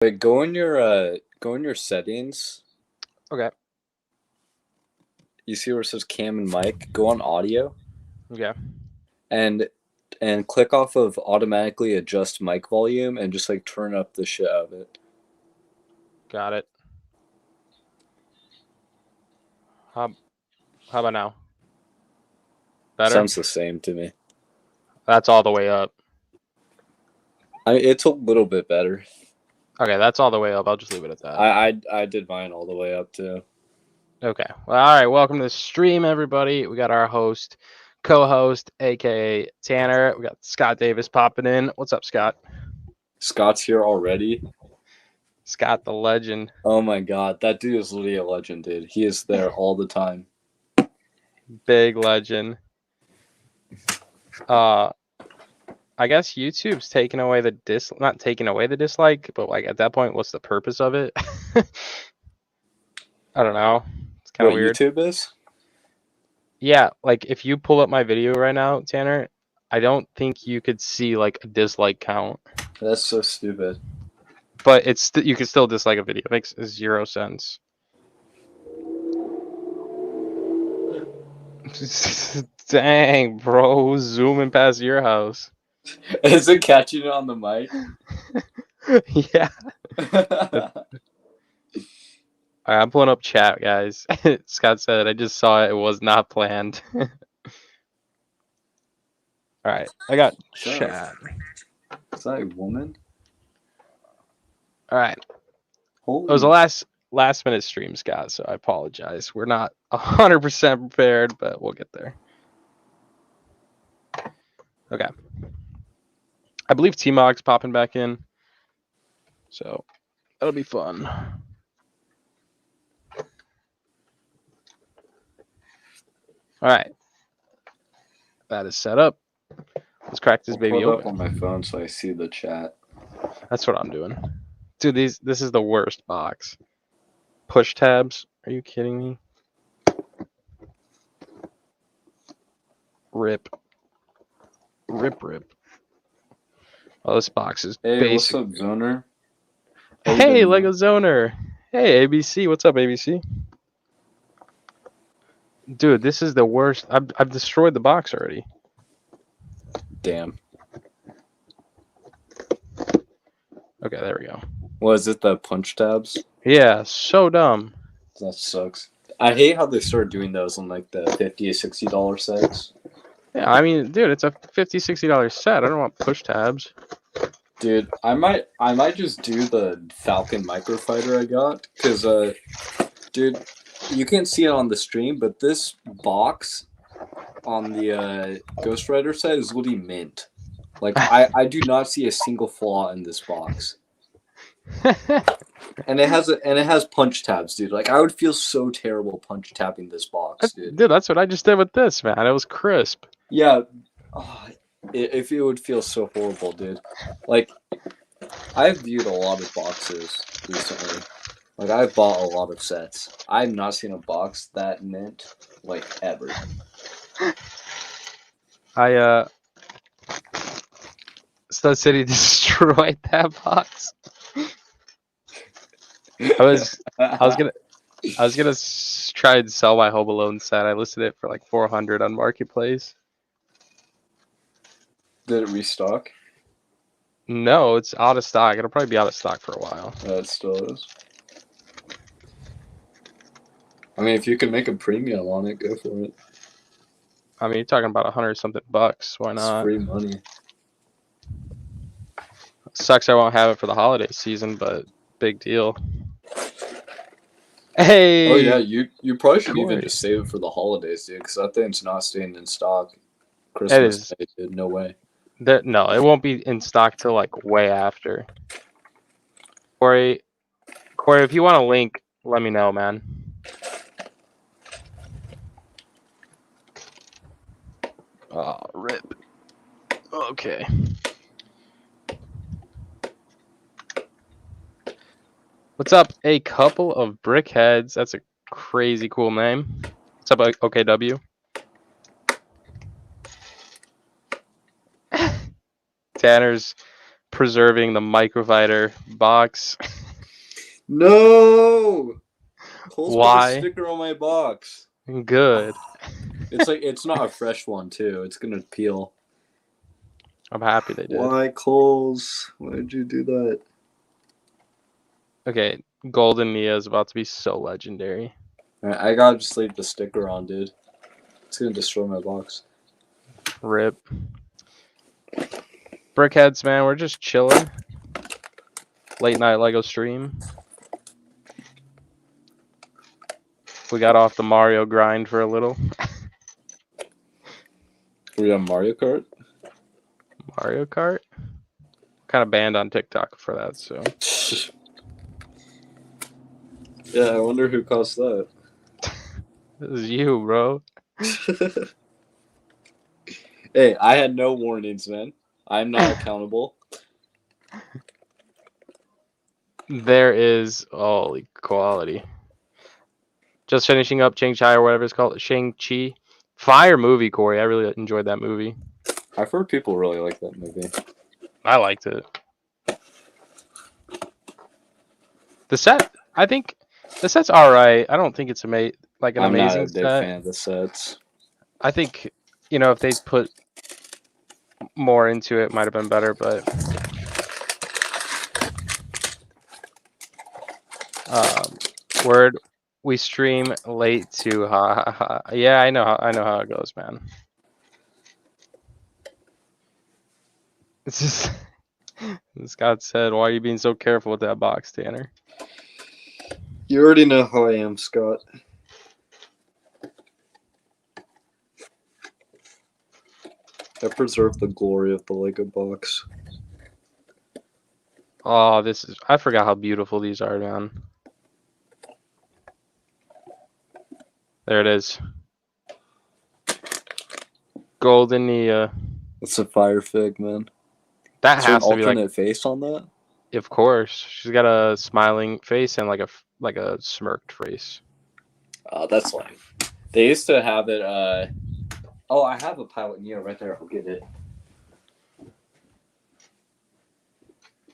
Wait, go in your settings. Okay. You see where it says cam and mic? Go on audio Okay. and click off of automatically adjust mic volume and just like turn up the shit out of it. Got it. How about now? Better? Sounds the same to me. That's all the way up. It's a little bit better. Okay, that's all the way up. I'll just leave it at that. I did mine all the way up too. Okay. Well, all right. Welcome to the stream, everybody. We got our host, co-host, aka Tanner. We got Scott Davis popping in. What's up, Scott? Scott's here already. Scott the legend. Oh my god, that dude is literally a legend, dude. He is there all the time. Big legend. I guess YouTube's taking away the not taking away the dislike, but like at that point, what's the purpose of it? I don't know. It's kind of weird. YouTube is? Yeah, like if you pull up my video right now, Tanner, I don't think you could see like a dislike count. That's so stupid. But it's you can still dislike a video. It makes 0 sense. Dang, bro, zooming past your house. Is it catching it on the mic? Yeah. Alright, I'm pulling up chat, guys. Scott said, I just saw it. It was not planned. Alright, I got chat. Is that a woman? Alright. It was a last minute stream, Scott, so I apologize. We're not 100% prepared, but we'll get there. Okay. I believe T-Mog's popping back in. So that'll be fun. All right. That is set up. Let's crack this baby open. Up on my phone so I see the chat. That's what I'm doing. Dude, this is the worst box. Push tabs. Are you kidding me? Rip. Oh, this box is basic. What's up, Zoner? Hey, Lego Zoner. Hey, ABC. What's up, ABC? Dude, this is the worst. I've destroyed the box already. Damn. Okay, there we go. Was it the punch tabs? Yeah, so dumb. That sucks. I hate how they started doing those on like the $50 to $60 sets. Yeah, I mean, dude, it's a $50, $60 set. I don't want push tabs. Dude, I might just do the Falcon Microfighter I got, because, dude, you can't see it on the stream, but this box on the Ghost Rider set is literally mint. Like, I do not see a single flaw in this box. And it has punch tabs, dude. Like, I would feel so terrible punch tapping this box, dude. Dude, that's what I just did with this, man. It was crisp. Yeah. If it would feel so horrible, dude. Like, I've viewed a lot of boxes recently. Like, I've bought a lot of sets. I've not seen a box that mint, like, ever. Stud City destroyed that box. I was gonna try and sell my Home Alone set. I listed it for like $400 on Marketplace. Did it restock? No, it's out of stock. It'll probably be out of stock for a while. It still is. I mean, if you can make a premium on it, go for it. I mean, you're talking about $100-something bucks. Why not? It's free money. Sucks I won't have it for the holiday season, but big deal. Hey. Oh yeah, you probably should even just save it for the holidays, dude, because that thing's not staying in stock. Christmas Day, dude, no way. No, it won't be in stock till like way after. Corey, if you want a link, let me know, man. Oh, rip. Okay. What's up? A couple of brickheads. That's a crazy cool name. What's up, OKW? Tanner's preserving the microfighter box. No! Cole's put the Why? sticker on my box. Good. It's not a fresh one too. It's gonna peel. I'm happy they did. Why, Coles? Why did you do that? Okay, Golden Nia is about to be so legendary. Alright, I gotta just leave the sticker on, dude. It's gonna destroy my box. Rip. Brickheads, man, we're just chilling. Late night Lego stream. We got off the Mario grind for a little. We got Mario Kart? Mario Kart? Kind of banned on TikTok for that, so. Yeah, I wonder who caused that. This is you, bro. Hey, I had no warnings, man. I'm not accountable. There is holy quality. Just finishing up Shang-Chi or whatever it's called. Shang-Chi. Fire movie, Corey. I really enjoyed that movie. I've heard people really like that movie. I liked it. The set, I think the set's alright. I don't think it's an amazing I'm not a set. big fan of the sets. I think, if they put more into it, might have been better, but word, we stream late too. Ha ha ha. Yeah, I know how it goes, man. It's just Scott said, "Why are you being so careful with that box, Tanner?" You already know how I am, Scott. I preserve the glory of the Lego box. Oh, I forgot how beautiful these are, man. There it is. Golden Nia. It's a fire fig, man. That Is there an has to be alternate face on that? of course. She's got a smiling face and like a smirked face. That's lame. They used to have it. Oh, I have a Pilot Neo right there. I'll get it.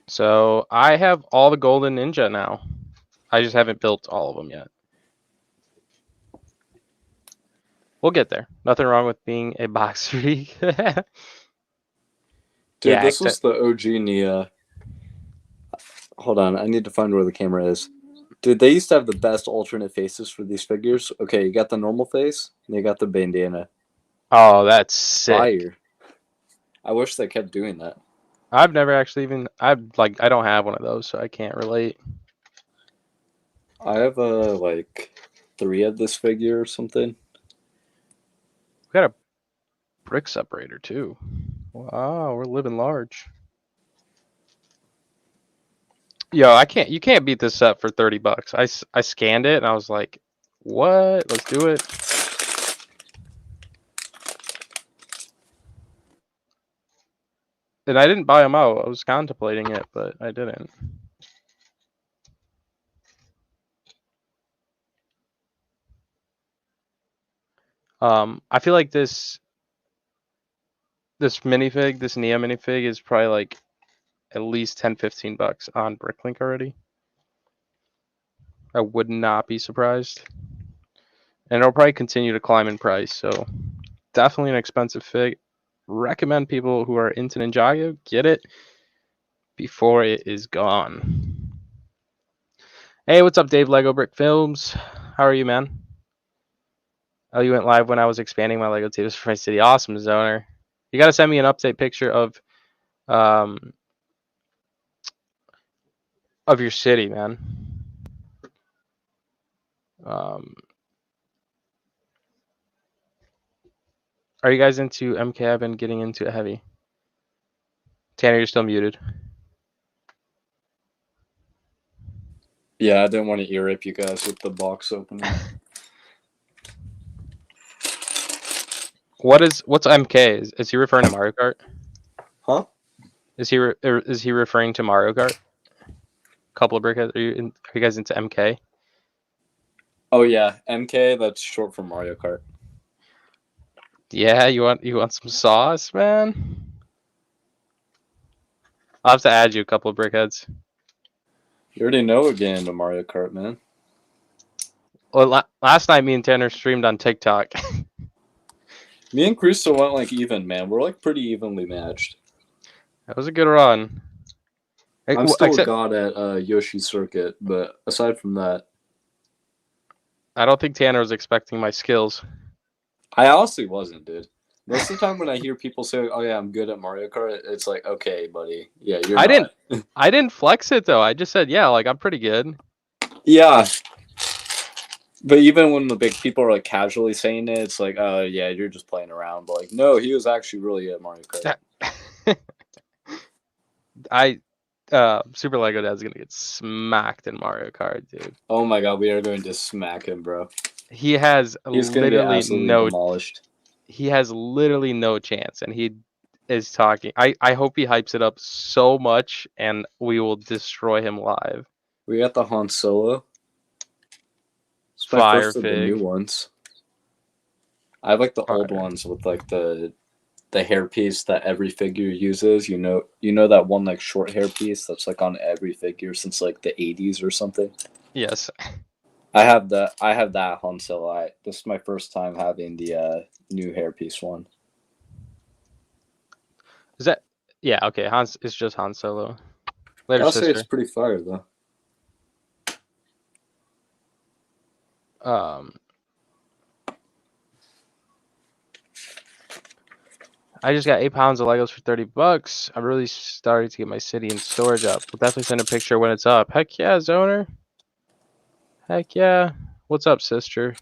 So I have all the Golden Ninja now. I just haven't built all of them yet. We'll get there. Nothing wrong with being a box freak. Dude, yeah, this was the OG Nia. Hold on, I need to find where the camera is. Dude, they used to have the best alternate faces for these figures. Okay, you got the normal face, and you got the bandana. Oh, that's sick. Fire. I wish they kept doing that. I've never actually even I don't have one of those, so I can't relate. I have like 3 of this figure or something. We got a brick separator too. Wow, we're living large. Yo, you can't beat this set for $30. I scanned it and I was like, what? Let's do it. And I didn't buy them out. I was contemplating it, but I didn't. I feel like this minifig, this Nia minifig is probably like at least $10-15 on Bricklink already. I would not be surprised. And it'll probably continue to climb in price, so definitely an expensive fig. Recommend people who are into Ninjago get it before it is gone. Hey, what's up, Dave Lego Brick Films? How are you, man? Oh, you went live when I was expanding my Lego tables for my city. Awesome, Zoner. You got to send me an update picture of your city, man. Are you guys into MK? I've been getting into it heavy. Tanner, you're still muted. Yeah, I didn't want to ear rape you guys with the box opening. What's MK? Is he referring to Mario Kart? Huh? Is he referring to Mario Kart? Couple of brickheads. Are you guys into MK? Oh yeah, MK. That's short for Mario Kart. Yeah, you want some sauce, man? I'll have to add you a couple of brickheads. You already know we're getting into Mario Kart, man. Well, last night me and Tanner streamed on TikTok. Me and Crusoe went like even, man. We're like pretty evenly matched. That was a good run. I'm still a Except god at Yoshi Circuit, but aside from that, I don't think Tanner was expecting my skills. I honestly wasn't, dude. Most of the time when I hear people say, "Oh yeah, I'm good at Mario Kart," it's like, "Okay, buddy, yeah, you're I not." didn't flex it though. I just said, yeah, like I'm pretty good. Yeah, but even when the big people are like casually saying it, it's like, "Oh yeah, you're just playing around." But like, no, he was actually really good at Mario Kart. I Super Lego Dad's gonna get smacked in Mario Kart, dude. Oh my god, we are going to smack him, bro. He has He's gonna get literally absolutely demolished. he has literally no chance, and he is talking. I hope he hypes it up so much, and we will destroy him live. We got the Han Solo. It's my Fire first of the new Fig. ones. I like the old Fire. ones with like the hairpiece that every figure uses. You know that one like short hairpiece that's like on every figure since like the 80s or something. Yes. I have that. I have that Han Solo. This is my first time having the new hairpiece one. Is that? Yeah. Okay. It's just Han Solo. Later, I'll say it's sister. pretty fire though. Um. I just got 8 pounds of Legos for $30. I'm really starting to get my city and storage up. We'll definitely send a picture when it's up. Heck yeah, Zoner. Heck yeah. What's up, sister?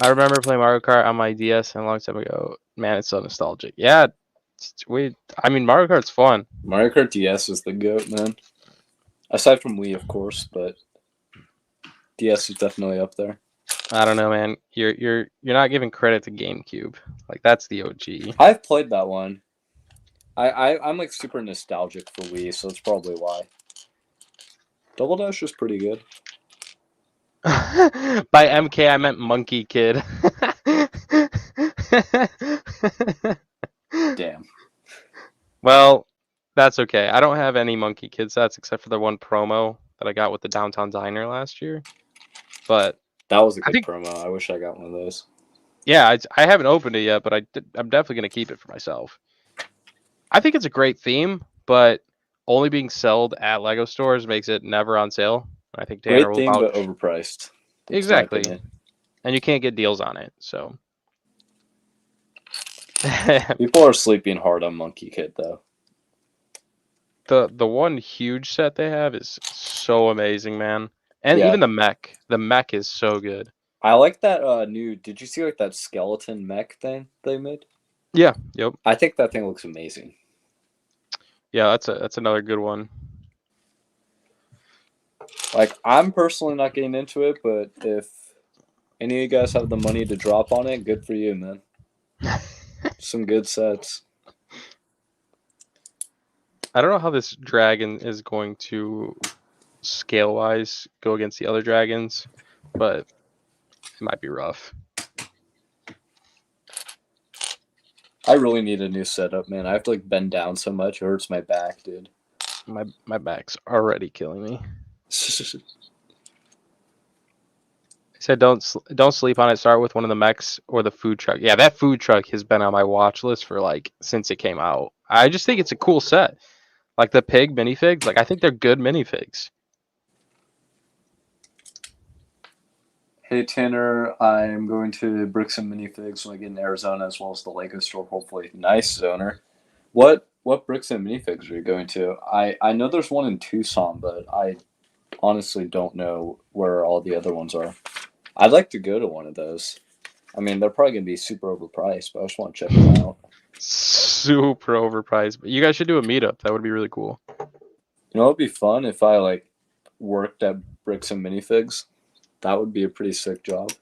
I remember playing Mario Kart on my DS a long time ago. Man, it's so nostalgic. Yeah, I mean, Mario Kart's fun. Mario Kart DS is the goat, man. Aside from Wii, of course, but DS is definitely up there. I don't know, man. You're not giving credit to GameCube. Like that's the OG. I've played that one. I'm like super nostalgic for Wii, so that's probably why. Double Dash is pretty good. By MK, I meant Monkey Kid. Damn. Well, that's okay. I don't have any Monkey Kid sets except for the one promo that I got with the Downtown Diner last year. But That was a I good think, promo. I wish I got one of those. yeah, I haven't opened it yet, but I'm definitely gonna keep it for myself. I think it's a great theme, but only being sold at Lego stores makes it never on sale. I think Tanner Great will theme, but vouch. overpriced. That's my Exactly. opinion. And you can't get deals on it, so. People are sleeping hard on Monkey Kid, though. The one huge set they have is so amazing, man. And Yeah. even the mech. The mech is so good. I like that new. Did you see like that skeleton mech thing they made? Yeah, yep. I think that thing looks amazing. Yeah, that's another good one. Like, I'm personally not getting into it, but if any of you guys have the money to drop on it, good for you, man. Some good sets. I don't know how this dragon is going to scale wise go against the other dragons, but it might be rough. I really need a new setup, man. I have to like bend down so much; it hurts my back, dude. My back's already killing me. I said don't sleep on it. Start with one of the mechs or the food truck. Yeah, that food truck has been on my watch list for like since it came out. I just think it's a cool set. Like the pig minifigs, like I think they're good minifigs. Hey Tanner, I'm going to Bricks and Minifigs when I get in Arizona, as well as the Lego store. Hopefully, nice owner. What Bricks and Minifigs are you going to? I know there's one in Tucson, but I honestly don't know where all the other ones are. I'd like to go to one of those. I mean, they're probably gonna be super overpriced, but I just want to check them out. Super overpriced. But you guys should do a meetup. That would be really cool. You know, it'd be fun if I like worked at Bricks and Minifigs. That would be a pretty sick job.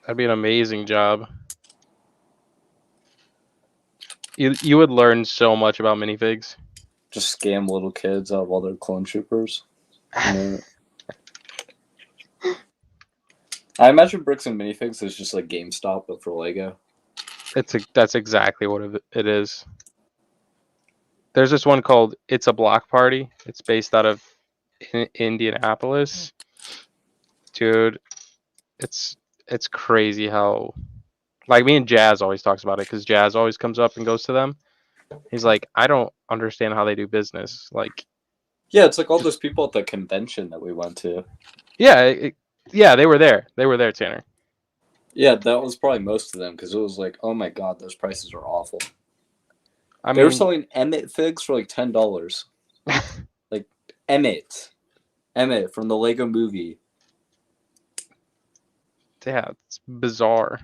That'd be an amazing job. You would learn so much about minifigs. Just scam little kids out of all their clone troopers. You know? I imagine Bricks and Minifigs is just like GameStop, but for Lego. That's exactly what it is. There's this one called It's a Block Party. It's based out of Indianapolis. Dude, it's crazy how, like, me and Jazz always talks about it because Jazz always comes up and goes to them. He's like, I don't understand how they do business. Like, Yeah, it's like all those people at the convention that we went to. yeah, yeah, they were there. They were there, Tanner. Yeah, that was probably most of them because it was like, oh my god, those prices are awful. I They were mean, selling Emmett figs for like $10. Like Emmett from the Lego Movie. yeah, it's bizarre.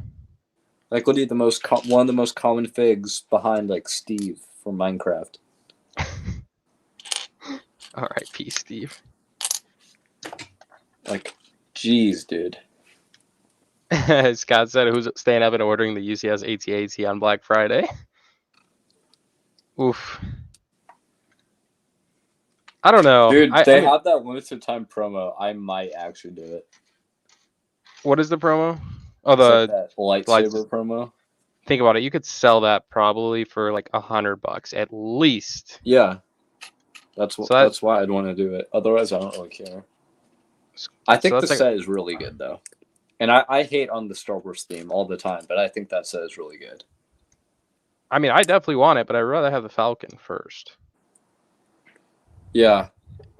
Like literally one of the most common figs behind like Steve from Minecraft. R.I.P. Steve. Like, jeez, dude. Scott said, "Who's staying up and ordering the UCS AT-AT on Black Friday?" Oof. I don't know. Dude, I they mean, have that limited time promo. I might actually do it. what is the promo? Oh, It's like the that lights. lightsaber promo. Think about it. You could sell that probably for like $100 at least. Yeah, So that's why I'd want to do it. Otherwise, I don't really care. I think the that's like, set is really good though, and I hate on the Star Wars theme all the time, but I think that set is really good. I mean, I definitely want it, but I'd rather have the Falcon first. Yeah,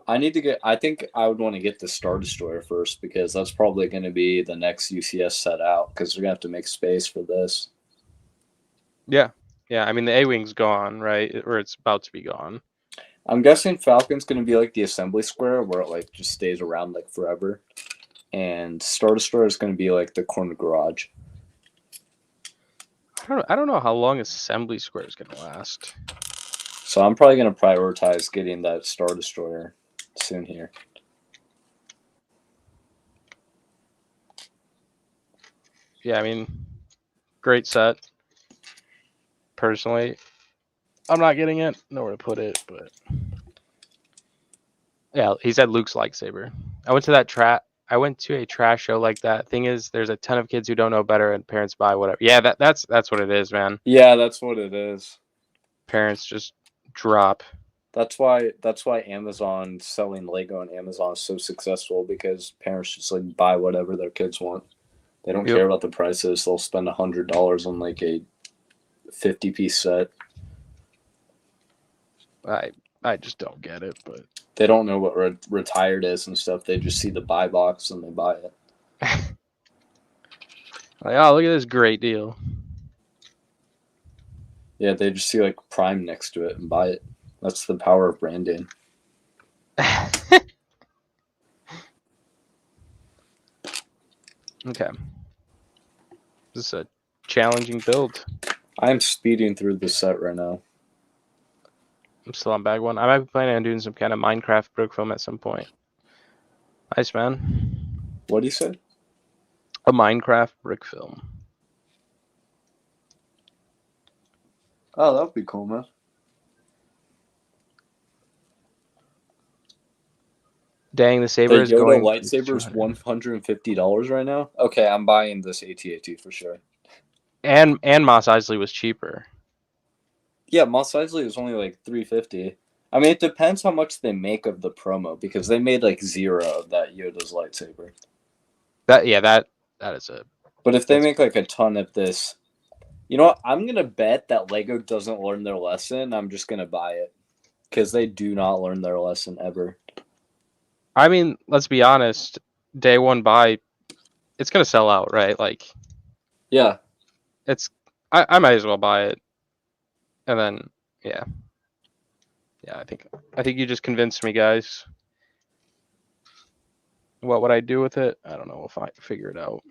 I think I would want to get the Star Destroyer first because that's probably going to be the next UCS set out because we're gonna have to make space for this. Yeah. Yeah. I mean, the A-Wing's gone, right? Or it's about to be gone. I'm guessing Falcon's going to be like the assembly square where it like just stays around like forever, and Star Destroyer is going to be like the corner garage. I don't know how long Assembly Square is gonna last. So I'm probably going to prioritize getting that Star Destroyer soon here. Yeah, I mean, great set. Personally, I'm not getting it. Nowhere to put it, but yeah, he said Luke's lightsaber. I went to a trash show like that. Thing is, there's a ton of kids who don't know better, and parents buy whatever. Yeah, that's what it is, man. Yeah, that's what it is. Parents just drop. That's why Amazon selling Lego on Amazon is so successful because parents just like buy whatever their kids want. They don't Yep. care about the prices. They'll spend $100 on like a 50-piece set. I just don't get it, but They don't know what retired is and stuff. They just see the buy box and they buy it. like, oh, look at this great deal. Yeah, they just see like Prime next to it and buy it. That's the power of branding. Okay. This is a challenging build. I'm speeding through the set right now. I'm still on bag one. I might be planning on doing some kind of Minecraft brick film at some point. Nice, man. What do you say? A Minecraft brick film. Oh, that would be cool, man. Dang, the The saber is Yoda going lightsaber is $150 right now. Okay, I'm buying this AT-AT for sure. and Mos Eisley was cheaper. Yeah, Mos Eisley is only like $350. I mean, it depends how much they make of the promo because they made like 0 of that Yoda's lightsaber. That is it. But if they make like a ton of this, you know what? I'm gonna bet that Lego doesn't learn their lesson. I'm just gonna buy it because they do not learn their lesson ever. I mean, let's be honest. Day one buy, it's gonna sell out, right? Like, Yeah, I might as well buy it, and then yeah. I think you just convinced me, guys. What would I do with it? I don't know. We'll figure it out.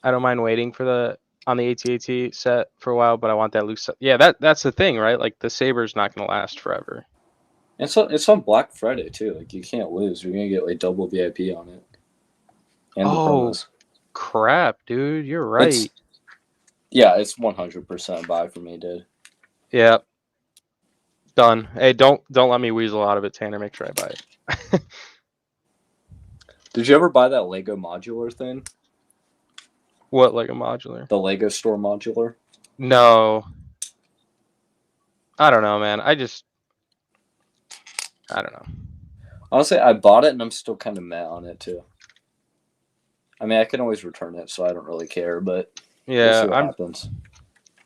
I don't mind waiting on the AT-AT set for a while, but I want that loose set. Yeah, that's the thing, right? Like the saber's not gonna last forever. and so it's on Black Friday too. Like you can't lose. You're gonna get like double VIP on it, and the promos. Crap, dude, you're right. It's 100% buy for me, dude. Yeah. Done. Hey, don't let me weasel out of it, Tanner. Make sure I buy it. Did you ever buy that Lego modular thing? What, like a modular? The Lego Store modular. No. I don't know, man. I don't know. Honestly, I bought it and I'm still kind of mad on it too. I mean, I can always return it, so I don't really care. But we'll Yeah, see what happens.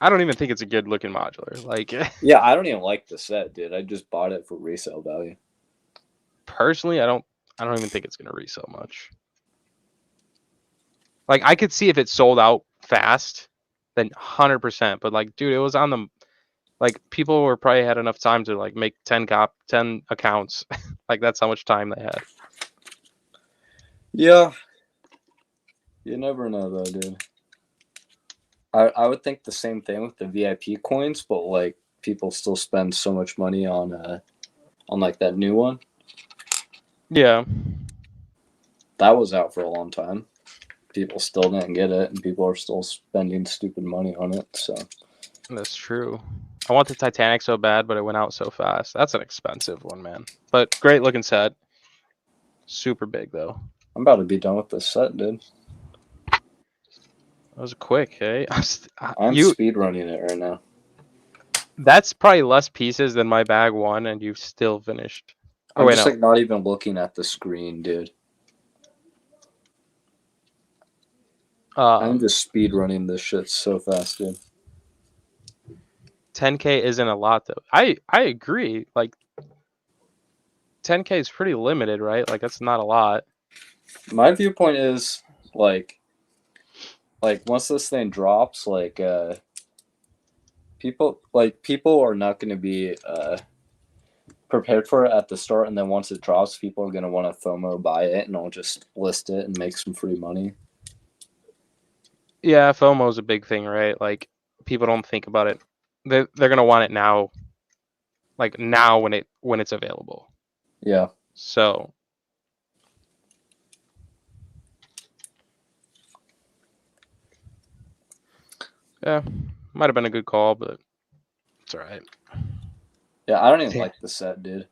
I don't even think it's a good looking modular. Like, Yeah, I don't even like the set, dude. I just bought it for resale value. personally, I don't even think it's gonna resell much. Like, I could see if it sold out fast, then 100%. But like, dude, it was on the like people were probably had enough time to like make 10 accounts. Like that's how much time they had. Yeah, you never know though, dude. I would think the same thing with the VIP coins, but like people still spend so much money on like that new one. Yeah, That was out for a long time. People still didn't get it, and people are still spending stupid money on it. So that's true. I want the Titanic so bad, but it went out so fast. That's an expensive one, man. But great looking set. Super big though. I'm about to be done with this set, dude. That was quick, hey. I'm speed running it right now. That's probably less pieces than my bag one, and you've still finished. Oh I'm wait, just no. like not even looking at the screen, dude. I'm just speed running this shit so fast, dude. 10K isn't a lot though. I agree. Like 10K is pretty limited, right? Like that's not a lot. My viewpoint is like once this thing drops, people are not going to be prepared for it at the start, and then once it drops, people are going to want to FOMO buy it, and I'll just list it and make some free money. Yeah, FOMO is a big thing, right? Like people don't think about it. They're gonna want it now, like now when it's available. Yeah. So yeah, might have been a good call, but it's all right. Yeah, I don't even like the set, dude.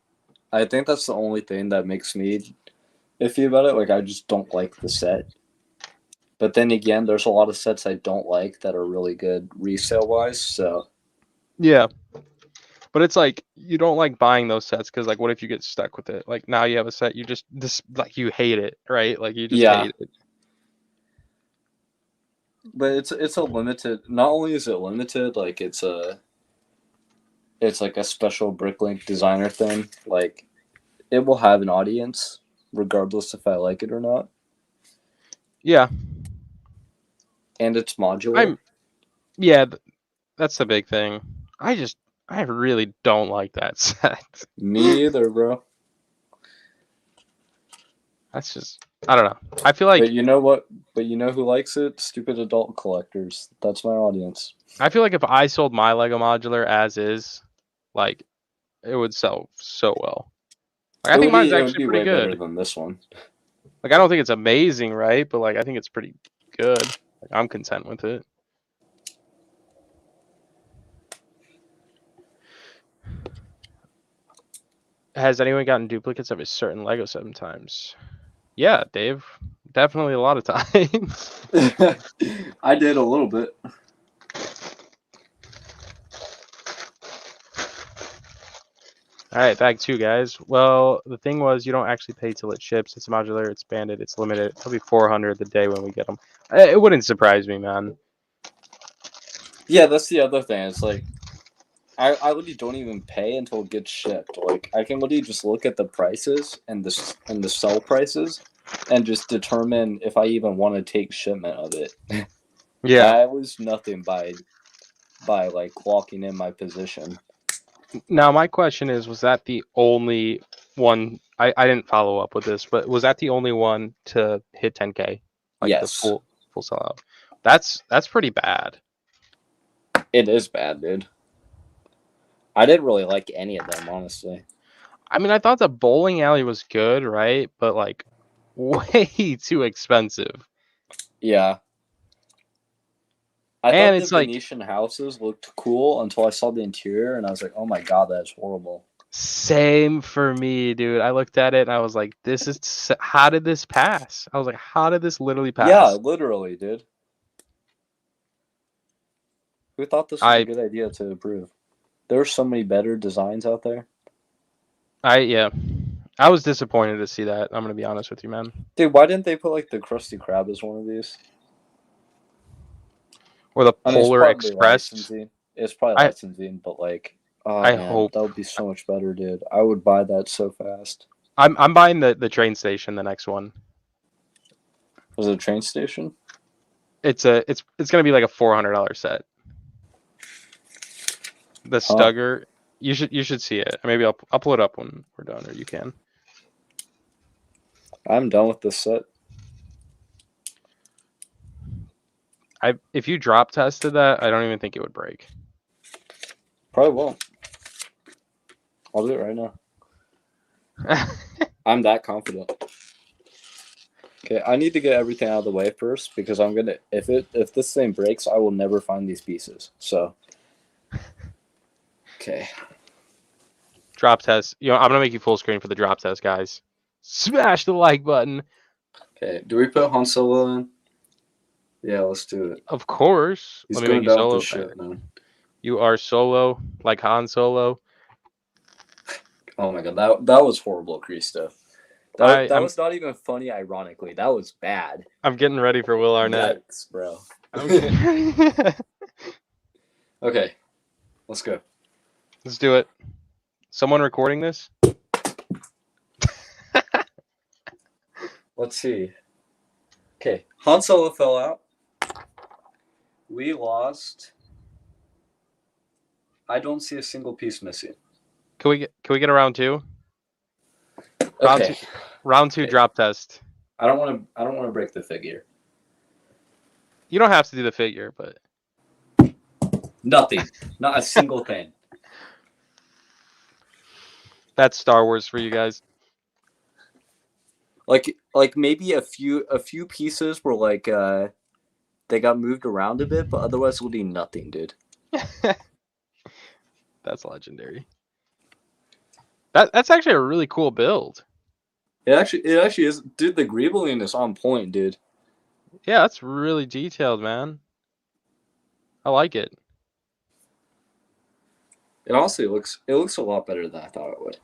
I think that's the only thing that makes me iffy about it. Like, I just don't like the set. But then again, there's a lot of sets I don't like that are really good resale wise. So Yeah, but it's like you don't like buying those sets because like, what if you get stuck with it? Like now you have a set, you just this like you hate it, right? Like you just yeah, hate it. but it's a limited. Not only is it limited, like it's like a special Bricklink designer thing. Like it will have an audience regardless if I like it or not. Yeah, And it's modular. I'm. Yeah, that's the big thing. I really don't like that set. Me either, bro. That's just I don't know. I feel like But you know what? But you know who likes it? Stupid adult collectors. That's my audience. if I sold my Lego modular as is, like it would sell so well. Like, I think mine's It would actually be pretty way better good. than this one. Like I don't think it's amazing, right? But like I think it's pretty good. Like, I'm content with it. Has anyone gotten duplicates of a certain Lego sometimes? Yeah, Dave. Definitely a lot of times. I did a little bit. All right, bag two, guys. Well, the thing was, you don't actually pay till it ships. It's modular, it's banded, it's limited. It'll be 400 the day when we get them. It wouldn't surprise me, man. Yeah, that's the other thing. It's like I literally don't even pay until it gets shipped. Like I can literally just look at the prices and the sell prices, and just determine if I even want to take shipment of it. Yeah. I lose nothing by like locking in my position. Now, my question is, was that the only one? I didn't follow up with this, but was that the only one to hit 10K? Like the Yes, full sellout? That's pretty bad. it is bad, dude. I didn't really like any of them, honestly. I mean, I thought the bowling alley was good, right? But like way too expensive. Yeah. I And thought the it's like Venetian houses looked cool until I saw the interior and I was like, oh my god, that's horrible. same for me, dude. I looked at it and I was like, how did this pass? I was like, how did this literally Yeah, pass? literally, dude. Who thought this was a good idea to approve? There are so many better designs out there. Yeah. I was disappointed to see that. I'm gonna be honest with you, man. Dude, why didn't they put like the Krusty Krab as one of these? Or the I mean, it's Polar probably Express. licensing. It's probably I licensing, but like, oh I man, hope. that would be so much better, dude. I would buy that so fast. I'm buying the train station, the next one. Was it a train station? It's gonna be like a $400 set. The Huh? Stugger. You should see it. Maybe I'll pull it up when we're done, or you can. I'm done with this set. If you drop tested that, I don't even think it would break. Probably won't. I'll do it right now. I'm that confident. Okay, I need to get everything out of the way first because I'm gonna if this thing breaks, I will never find these pieces. So, okay. Drop test. I'm gonna make you full screen for the drop test, guys. Smash the like button. Okay, do we put Han Solo in? Yeah, let's do it. Of course. He's Let me make going you down with solo. the ship, man. You are solo, like Han Solo. Oh my god, that was horrible, Krista. That I'm was not even funny. Ironically, that was bad. I'm getting ready for Will Arnett. Yikes, bro. I'm getting ready. Okay, let's go. Let's do it. Someone recording this? Let's see. Okay, Han Solo fell out. We lost. I don't see a single piece missing. Can we get a round two? Okay. Round two Okay. drop test. I don't want to break the figure. You don't have to do the figure, but Nothing. Not a single thing. that's Star Wars for you guys. Like maybe a few pieces were like they got moved around a bit, but otherwise it'll be nothing, dude. That's legendary. That's actually a really cool build. It actually is, dude. The greebling is on point, dude. Yeah, that's really detailed, man. I like it. It honestly looks a lot better than I thought it would.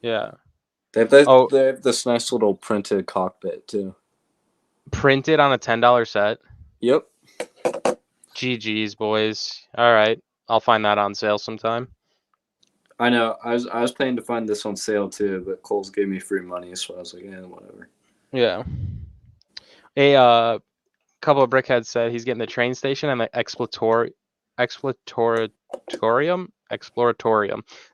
Yeah. They have this nice little printed cockpit too. Printed on a $10 set. Yep. GG's, boys. All right, I'll find that on sale sometime. I know. I was planning to find this on sale too, but Coles gave me free money, so I was like, yeah, whatever. Yeah. A couple of brickheads said he's getting the train station and the exploratorium.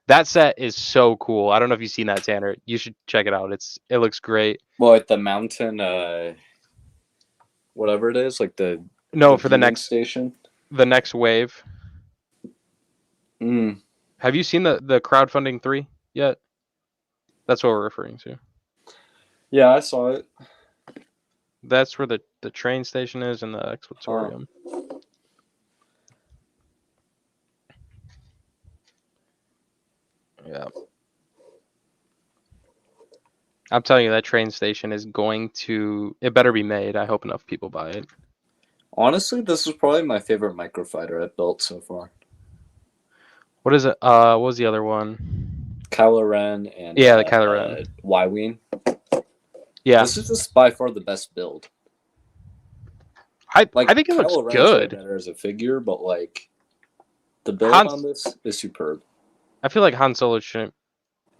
That set is so cool. I don't know if you've seen that, Tanner. You should check it out. It looks great. Well, like the mountain, whatever it is, like the for the next station, the next wave. Mm. Have you seen the crowdfunding 3 yet? That's what we're referring to. Yeah, I saw it. That's where the train station is and the exploratorium. Yeah. I'm telling you, that train station is going to... It better be made. I hope enough people buy it. Honestly, this is probably my favorite microfighter I've built so far. What is it? What was the other one? Kylo Ren and the Kylo Ren. Y-Wing. Yeah. This is just by far the best build. I think it looks Kylo Ren's good. Way better as a figure, but like the build on this is superb. I feel like Han Solo shouldn't.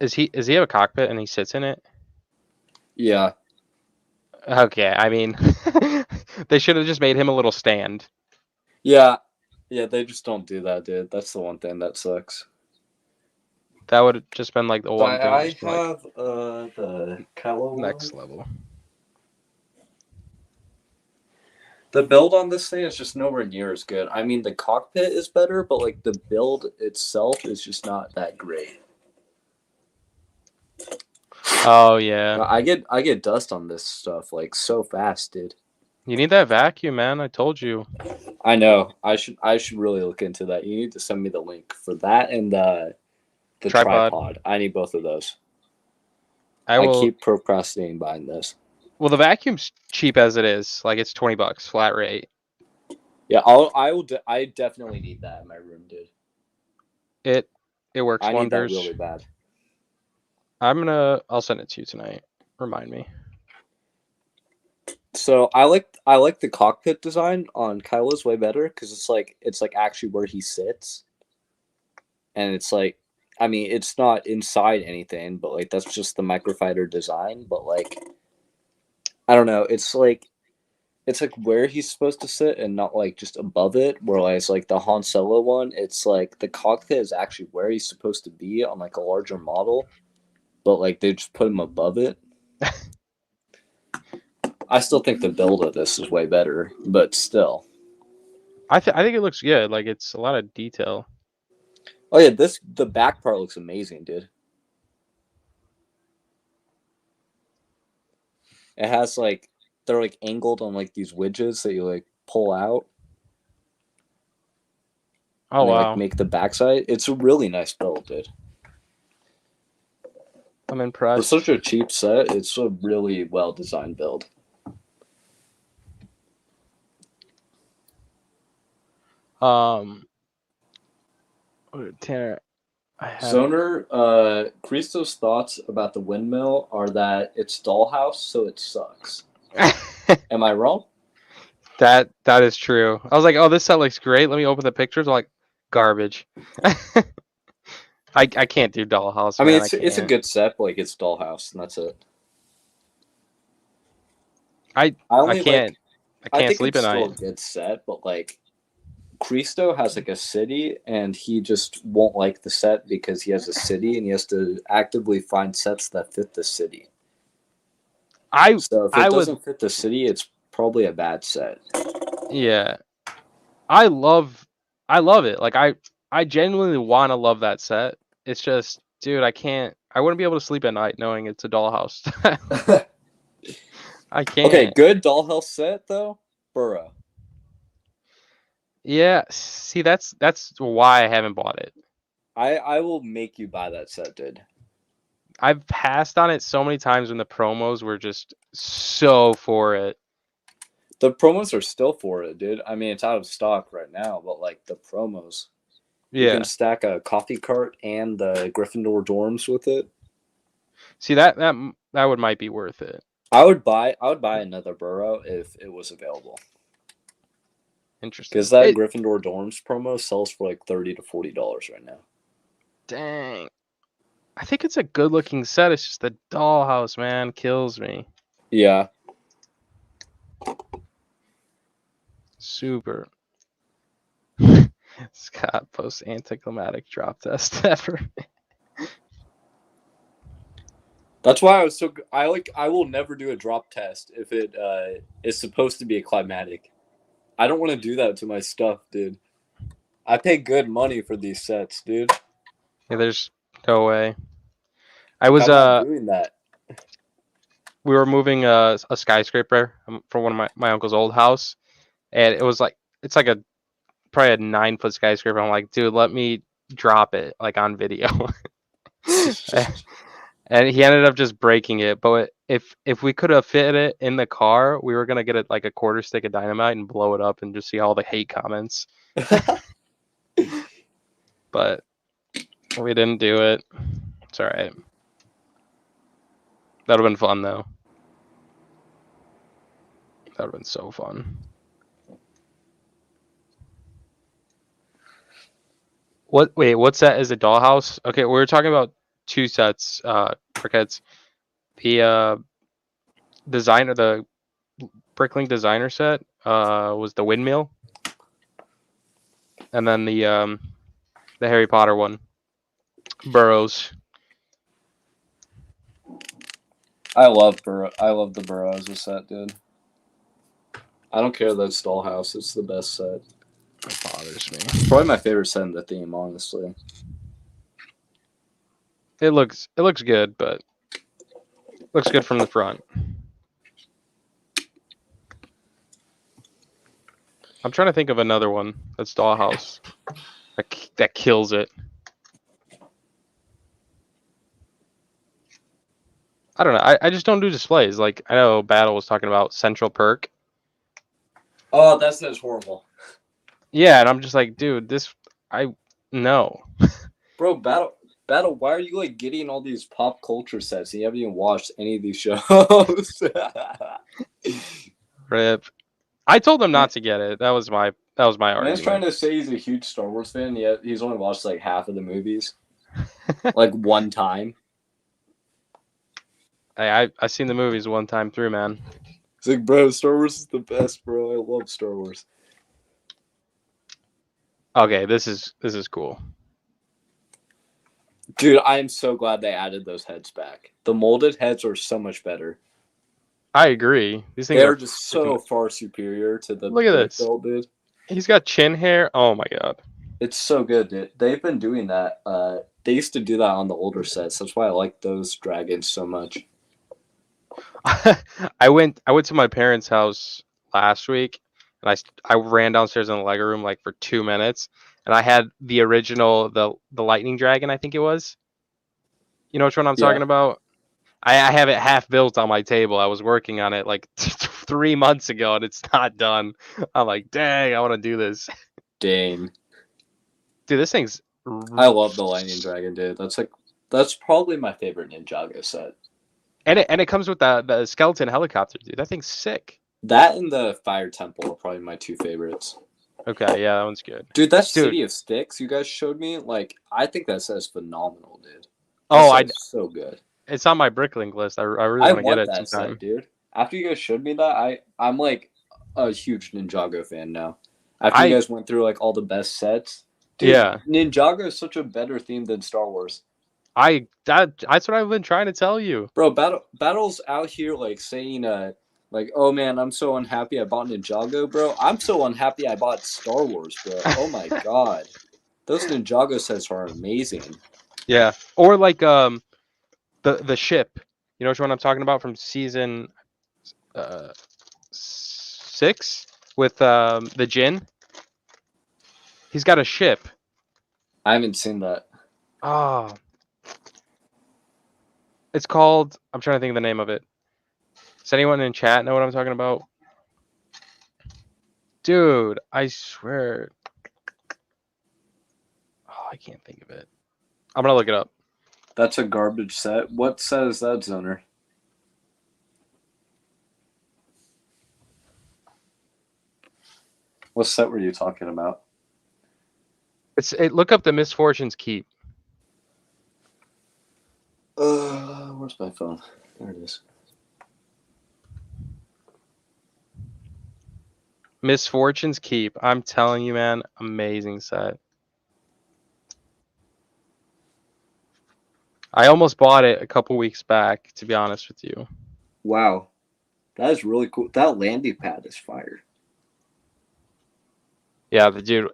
Does he have a cockpit and he sits in it? Yeah. Okay, I mean, they should have just made him a little stand. Yeah, they just don't do that, dude. That's the one thing that sucks. That would have just been like the one thing. I have the Kylo next level. The build on this thing is just nowhere near as good. I mean, the cockpit is better, but like the build itself is just not that great. Oh yeah. I get dust on this stuff like so fast, dude. You need that vacuum, man. I told you. I know. I should really look into that. You need to send me the link for that and the tripod. I need both of those. I keep procrastinating buying this. Well, the vacuum's cheap as it is. Like it's $20 flat rate. Yeah, I definitely need that in my room, dude. It works I need that wonders. really bad. I'll send it to you tonight. Remind me. So I like the cockpit design on Kylo's way better because it's like actually where he sits, and it's like, I mean, it's not inside anything, but like that's just the microfighter design. But like, I don't know, it's like where he's supposed to sit and not like just above it. Whereas like the Han Solo one, it's like the cockpit is actually where he's supposed to be on like a larger model, but like they just put him above it. I still think the build of this is way better, but still. I think it looks good. Like it's a lot of detail. Oh yeah, the back part looks amazing, dude. It has like they're like angled on like these widgets that you like pull out Oh and they like wow, make the backside. It's a really nice build, dude. I'm For such impressed. a cheap set, it's a really well designed build. Um, Tanner, I had it. Zoner, Christo's thoughts about the windmill are that it's dollhouse, so it sucks. Am I wrong? That is true. I was like, oh, this set looks great. Let me open the pictures. I'm like, garbage. I can't do Dollhouse, I mean, man. I it's a can't. good set, but like it's dollhouse, and that's it. I I I only like. can't I I can't think sleep it's at still night. a good set, but like Christo has like a city, and he just won't like the set because he has a city, and he has to actively find sets that fit the city. I So if it I would doesn't fit the city, it's probably a bad set. yeah. I love I love it. Like I genuinely want to love that set. It's just, dude, I can't. I wouldn't be able to sleep at night knowing it's a Dollhouse. I Okay, can't. good dollhouse set though. Burrow. Yeah. See, that's why I haven't bought it. I will make you buy that set, dude. I've passed on it so many times when the promos were just so for it. The promos are still for it, dude. I mean, it's out of stock right now, but like the promos, you can Yeah. stack a coffee cart and the Gryffindor dorms with it. See that would might be worth it. I would buy another Burrow if it was available. Because Interesting. that It Gryffindor dorms promo sells for like $30 to $40 right now. dang. I think it's a good looking set. It's just the dollhouse, man, kills me. Yeah. Super. Scott posts anticlimactic drop test ever. That's why I was so. I will never do a drop test if it is supposed to be a climatic. I don't want to do that to my stuff, dude. I pay good money for these sets, dude. Yeah, there's no way. I was I'm not doing that. we were moving a skyscraper from one of my uncle's old house, and it was like it's like a probably a 9 foot skyscraper. I'm like, dude, let me drop it like on video. And he ended up just breaking it. But if we could have fit it in the car, we were gonna get it like a quarter stick of dynamite and blow it up and just see all the hate comments. But we didn't do it. It's all right. That would have been fun though. That would have been so fun. What? Wait, what set is a dollhouse? Okay, we were talking about two sets. Crickets. The designer, the Bricklink designer set, was the windmill, and then the Harry Potter one, Burrows. I love Burrow. I love the Burrow as a set, dude. I don't care that it's Dollhouse. It's the best set. It bothers me. It's probably my favorite set in the theme, honestly. It looks good, but looks good from the front. I'm trying to think of another one that's dollhouse that kills it. I don't know. I just don't do displays. Like I know Battle was talking about Central Perk. Oh, that's horrible. Yeah, and I'm just like, dude, no. Bro, Battle, why are you like getting all these pop culture sets and you haven't even watched any of these shows? Rip. I told him Man, not to get it. That was my man's trying argument. to say he's a huge Star Wars fan, yet he's only watched like half of the movies. Like one time. I seen the movies one time through, man. He's like, bro, Star Wars is the best, bro. I love Star Wars. Okay, this is cool. Dude, I am so glad they added those heads back. The molded heads are so much better. I agree. These things They're are just freaking. so far superior to the Look at brick this. build, dude. He's got chin hair. Oh my god. It's so good, dude. They've been doing that. They used to do that on the older sets. That's why I like those dragons so much. I went to my parents' house last week, and I ran downstairs in the Lego room like for 2 minutes, and I had the original the lightning dragon, I think it was. You know which one I'm Yeah, talking about? I have it half built on my table. I was working on it like 3 months ago, and it's not done. I'm like, dang, I want to do this, dang. dude. This thing's I love the lightning dragon, dude. That's probably my favorite Ninjago set. and it comes with the skeleton helicopter, dude. That thing's sick. That and the fire temple are probably my two favorites. Okay, yeah, that one's good, Dude, that dude. City of Sticks you guys showed me, like, I think that set's phenomenal, dude. That Oh, I set's so good. it's on my Bricklink list. I really I want to get want it that set, sometime. dude. After you guys showed me that, I'm like a huge Ninjago fan now. After you I guys went through like all the best sets, dude, yeah. Ninjago is such a better theme than Star Wars. That's what I've been trying to tell you. Bro, Battle's out here like saying like, oh man, I'm so unhappy I bought Ninjago, bro. I'm so unhappy I bought Star Wars, bro. Oh my god. Those Ninjago sets are amazing. Yeah. Or like the ship. You know which one I'm talking about from season 6 with the Jin. He's got a ship. I haven't seen that. Oh, it's called. I'm trying to think of the name of it. Does anyone in chat know what I'm talking about? Dude, I swear. Oh, I can't think of it. I'm gonna look it up. That's a garbage set. What set is that, Zoner? What set were you talking about? Look up the Misfortunes Keep. Where's my phone? There it is. Misfortunes Keep. I'm telling you, man, amazing set. I almost bought it a couple weeks back, to be honest with you. Wow, that is really cool. That landing pad is fire. Yeah, dude,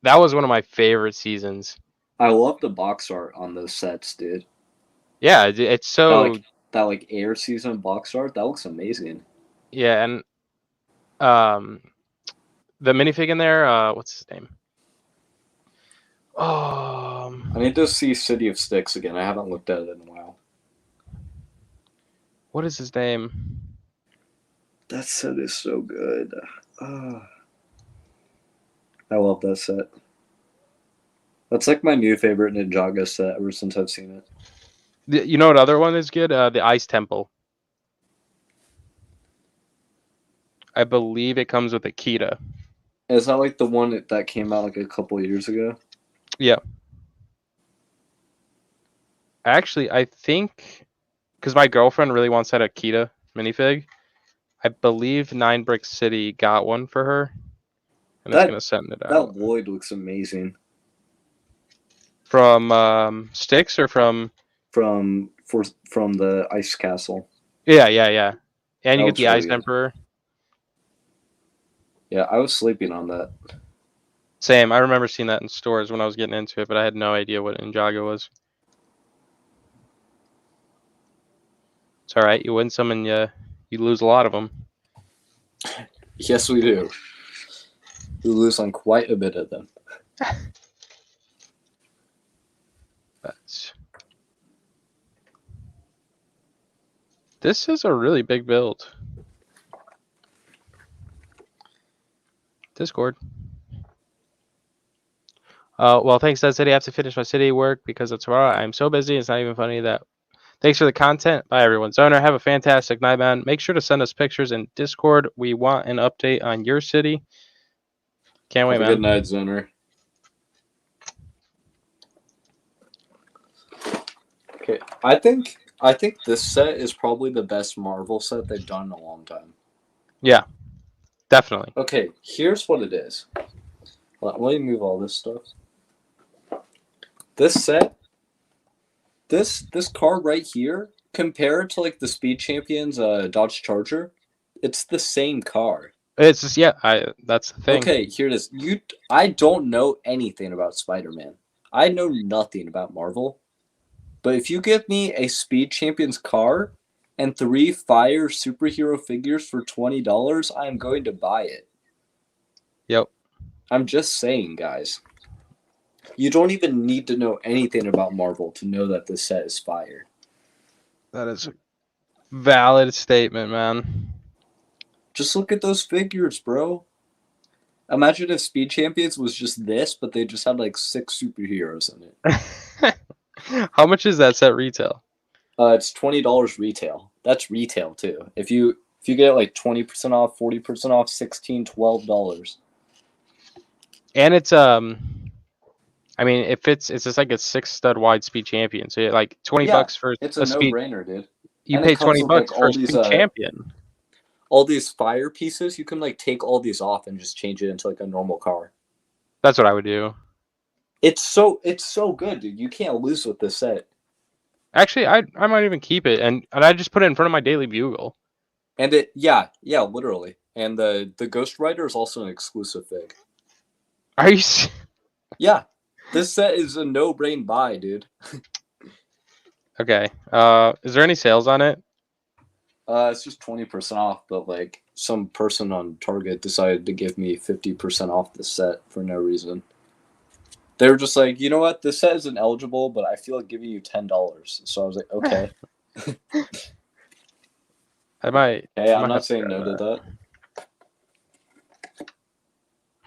that was one of my favorite seasons. I love the box art on those sets, dude. Yeah, it's so That like air season box art, that looks amazing. yeah, and the minifig in there, what's his name? I need to see City of Sticks again. I haven't looked at it in a while. What is his name? That set is so good. I love that set. That's like my new favorite Ninjago set ever since I've seen it. You know what other one is good? The Ice Temple. I believe it comes with a Kita. Is that like the one that came out like a couple years ago? Yeah. Actually, I think because my girlfriend really wants that Akita minifig, I believe Nine Brick City got one for her, and it's gonna send it out. That Lloyd looks amazing. From Sticks or from the Ice Castle. Yeah. And That you get looks the really Ice good. Emperor. Yeah, I was sleeping on that. Same. I remember seeing that in stores when I was getting into it, but I had no idea what Ninjago was. It's all right. You win some and you lose a lot of them. Yes, we do. We lose on quite a bit of them. This is a really big build. Discord. Well, thanks, Dead City. I have to finish my city work because of tomorrow. I'm so busy. It's not even funny that. Thanks for the content. Bye, everyone. Zoner, have a fantastic night, man. Make sure to send us pictures in Discord. We want an update on your city. Can't wait, Have a man. good night, Zoner. Okay, I think this set is probably the best Marvel set they've done in a long time. Yeah, definitely. Okay, here's what it is. Let me move all this stuff. This set, this car right here, compared to like the Speed Champions Dodge Charger, it's the same car. It's just that's the thing. Okay, here it is. I don't know anything about Spider-Man. I know nothing about Marvel. But if you give me a Speed Champions car and 3 Fire superhero figures for $20, I am going to buy it. Yep. I'm just saying, guys. You don't even need to know anything about Marvel to know that this set is fire. That is a valid statement, man. Just look at those figures, bro. Imagine if Speed Champions was just this, but they just had like 6 superheroes in it. How much is that set retail? It's $20 retail. That's retail too. If you get like 20% off, 40% off, $16, $12. And it's I mean, it's just like a 6 stud wide Speed Champion. So like Yeah, $20 for it's a a Speed. no-brainer, dude. You And it pay comes twenty with like bucks for a Speed Champion. all these fire pieces. You can like take all these off and just change it into like a normal car. That's what I would do. It's so good, dude. You can't lose with this set. Actually, I might even keep it and I just put it in front of my daily bugle. And literally. And the Ghost Rider is also an exclusive fig. Are you? Yeah, this set is a no-brain buy, dude. Okay. Is there any sales on it? It's just 20% off, but like some person on Target decided to give me 50% off the set for no reason. They were just like, you know what, this set isn't eligible, but I feel like giving you $10. So I was like, okay. I might. Hey, I I'm might not have to saying grab no to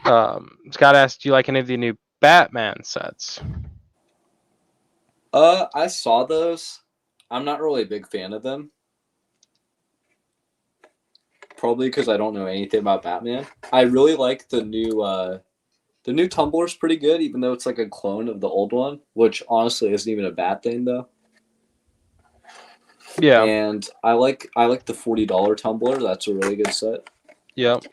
that. Scott asked, "Do you like any of the new Batman sets?" that. I saw those. I'm not really a big fan of them. Probably because I don't know anything about Batman. I really like the new Tumbler's pretty good, even though it's like a clone of the old one, which honestly isn't even a bad thing though. Yeah. And I like the $40 Tumbler. That's a really good set. Yep.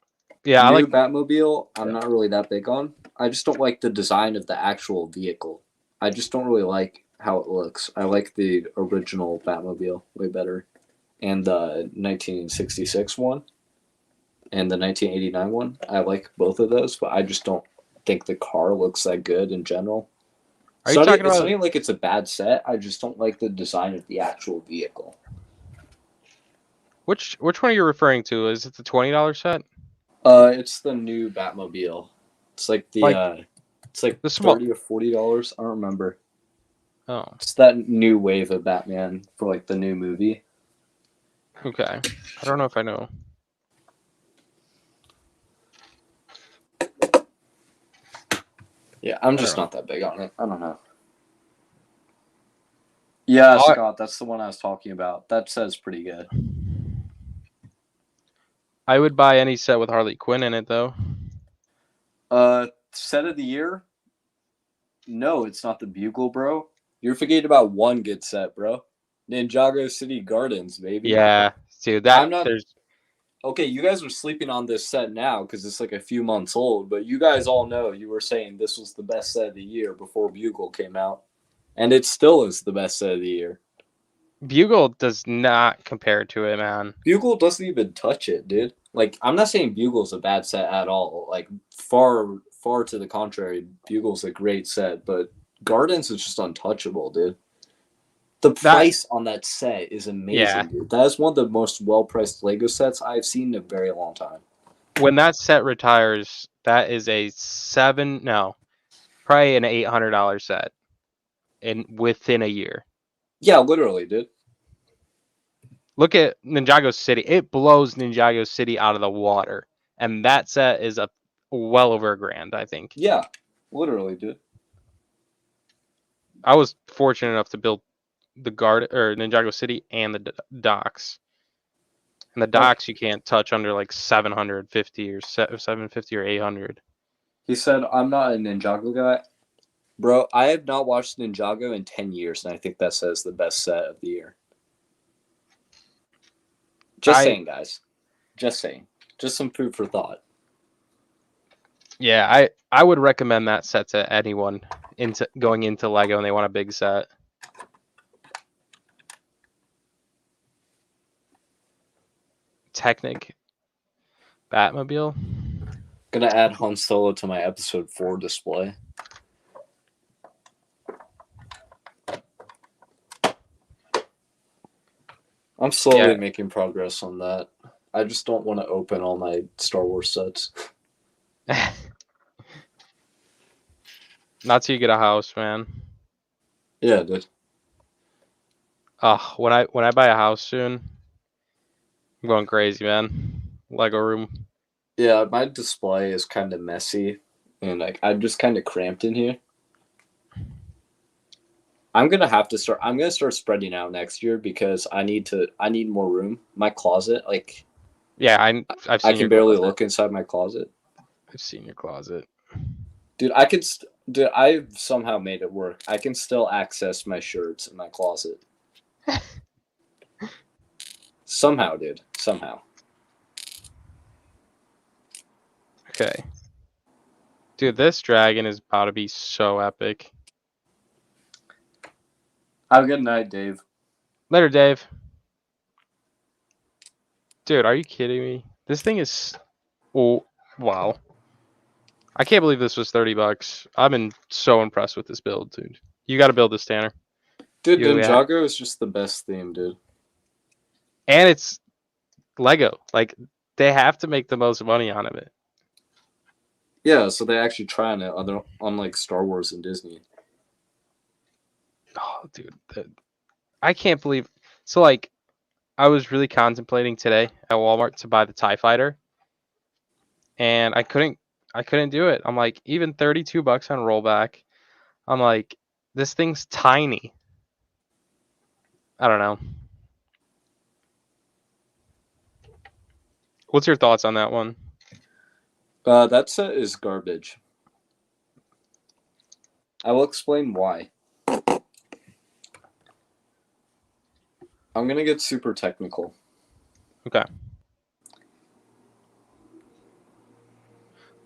Yeah. I New like. Batmobile, I'm Yeah. not really that big on. I just don't like the design of the actual vehicle. I just don't really like how it looks. I like the original Batmobile way better. And the 1966 one and the 1989 one. I like both of those, but I just don't think the car looks that good in general. Are you talking It's about not like it's a bad set. I just don't like the design of the actual vehicle. which one are you referring to? Is it the $20 set? It's the new Batmobile. It's like Like it's like the small. $30 or $40. I don't remember. Oh. It's that new wave of Batman for like the new movie. Okay. I don't know if I know. Yeah, I'm I don't just know. not that big on it. I don't know. Yeah, I- Scott, that's the one I was talking about. That says pretty good. I would buy any set with Harley Quinn in it, though. Set of the year? No, it's not the Bugle, bro. You're forgetting about one good set, bro. Ninjago City Gardens, baby. Yeah, dude. I'm not There's. okay. You guys are sleeping on this set now because it's like a few months old, but you guys all know you were saying this was the best set of the year before Bugle came out, and it still is the best set of the year. Bugle does not compare to it, man. Bugle doesn't even touch it, dude. Like, I'm not saying Bugle's a bad set at all. Like, far to the contrary, Bugle's a great set, but Gardens is just untouchable, dude. The That price on that set is yeah. amazing, dude. That is one of the most well-priced Lego sets I've seen in a very long time. When that set retires, that is a probably an $800 set, within a year. Yeah, literally, dude. Look at Ninjago City. It blows Ninjago City out of the water. And that set is well over $1,000, I think. Yeah, literally, dude. I was fortunate enough to build the Ninjago City and the docks. And the docks you can't touch under like 750 or 750 or 800. He said, "I'm not a Ninjago guy, bro. I have not watched Ninjago in 10 years, and I think that says the best set of the year." Just saying, guys. Just saying. Just some food for thought. Yeah, I would recommend that set to anyone going into Lego and they want a big set. Technic Batmobile. Gonna add Han Solo to my episode 4 display. I'm slowly making progress on that. I just don't want to open all my Star Wars sets. Not till you get a house, man. Yeah, dude. When I buy a house soon, I'm going crazy, man. Lego room. Yeah, my display is kind of messy, and like I'm just kind of cramped in here. I'm gonna start spreading out next year because I need more room. My closet, like, yeah, I've seen I can barely look inside my closet. I've seen your closet, dude. Dude, I've somehow made it work. I can still access my shirts in my closet. Somehow, dude. Somehow. Okay. Dude, this dragon is about to be so epic. Have a good night, Dave. Later, Dave. Dude, are you kidding me? This thing is... Oh, wow. I can't believe this was $30. I've been so impressed with this build, dude. You got to build this, Tanner. Dude, Ninjago is just the best theme, dude. And it's Lego. Like, they have to make the most money out of it. Yeah, so they actually try on it, unlike Star Wars and Disney. Oh, dude. I can't believe... So, like, I was really contemplating today at Walmart to buy the TIE Fighter. And I couldn't do it. I'm like, even $32 on rollback. I'm like, this thing's tiny. I don't know. What's your thoughts on that one? That set is garbage. I will explain why. I'm gonna get super technical. Okay.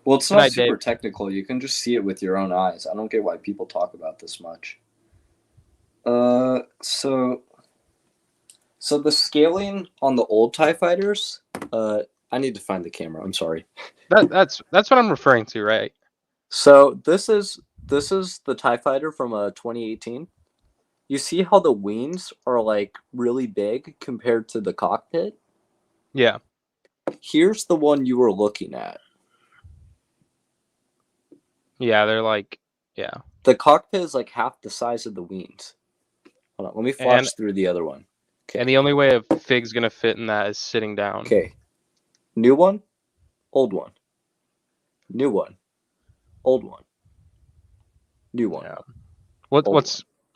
Well, it's not super technical. You can just see it with your own eyes. I don't get why people talk about this much. So the scaling on the old TIE fighters, I need to find the camera. I'm sorry. That's what I'm referring to, right? So this is the TIE fighter from 2018. You see how the wings are like really big compared to the cockpit? Yeah. Here's the one you were looking at. Yeah, they're like, yeah. The cockpit is like half the size of the wings. Hold on, let me flash through the other one. Okay. And the only way a Fig's gonna fit in that is sitting down. Okay. New one, old one. New one, old one. New one. Yeah.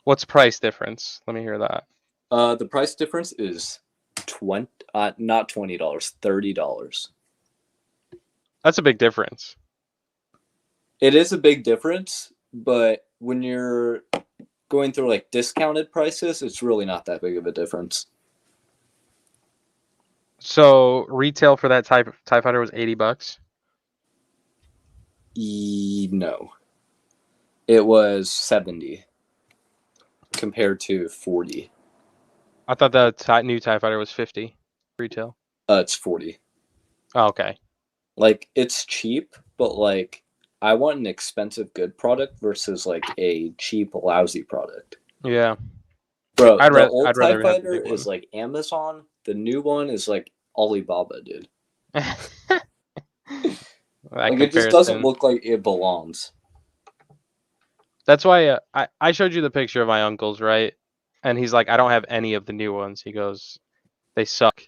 What's price difference? Let me hear that. The price difference is not $20, $30. That's a big difference. It is a big difference, but when you're going through like discounted prices, it's really not that big of a difference. So retail for that TIE Fighter was $80? No. It was 70 compared to 40. I thought the new TIE Fighter was 50 retail. It's 40. Oh, okay. Like, it's cheap, but like I want an expensive good product versus like a cheap lousy product. Yeah. Bro, the old TIE Fighter is like Amazon. The new one is like Alibaba, dude. Like, it just doesn't look like it belongs. That's why I showed you the picture of my uncle's, right? And he's like, I don't have any of the new ones. He goes, They suck.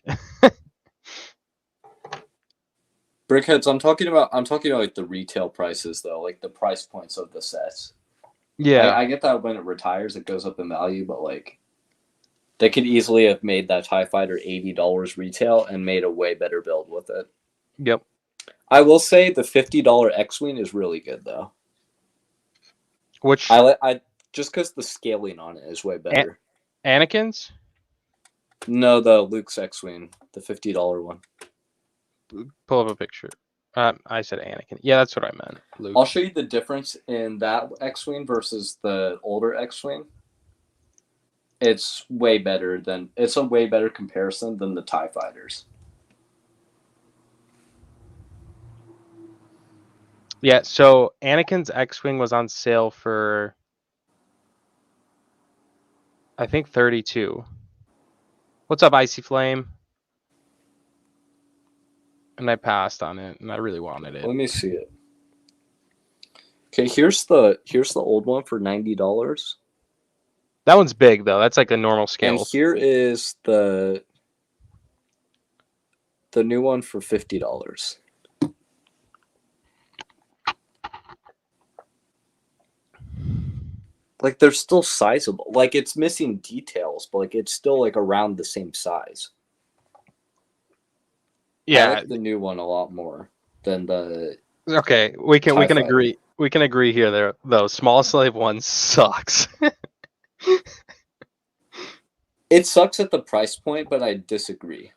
Brickheads, I'm talking about like the retail prices though, like the price points of the sets. Yeah. I get that when it retires, it goes up in value, but like they could easily have made that TIE Fighter $80 retail and made a way better build with it. Yep. I will say the $50 X-Wing is really good though. Which I just because the scaling on it is way better. Anakin's? No, the Luke's X-Wing, the $50 one. Pull up a picture. I said Anakin. Yeah, that's what I meant. Luke. I'll show you the difference in that X-Wing versus the older X-Wing. It's a way better comparison than the TIE Fighters. Yeah, so Anakin's X-Wing was on sale for I think 32. What's up, Icy Flame? And I passed on it, and I really wanted it. Let me see it. Okay, here's the old one for $90. That one's big though. That's like a normal scale. And here is the new one for $50. Like they're still sizable. Like it's missing details, but like it's still like around the same size. Yeah. I like the new one a lot more than the. Okay, we can Fighter. agree. We can agree here. There though, Small Slave 1 sucks. It sucks at the price point, but I disagree.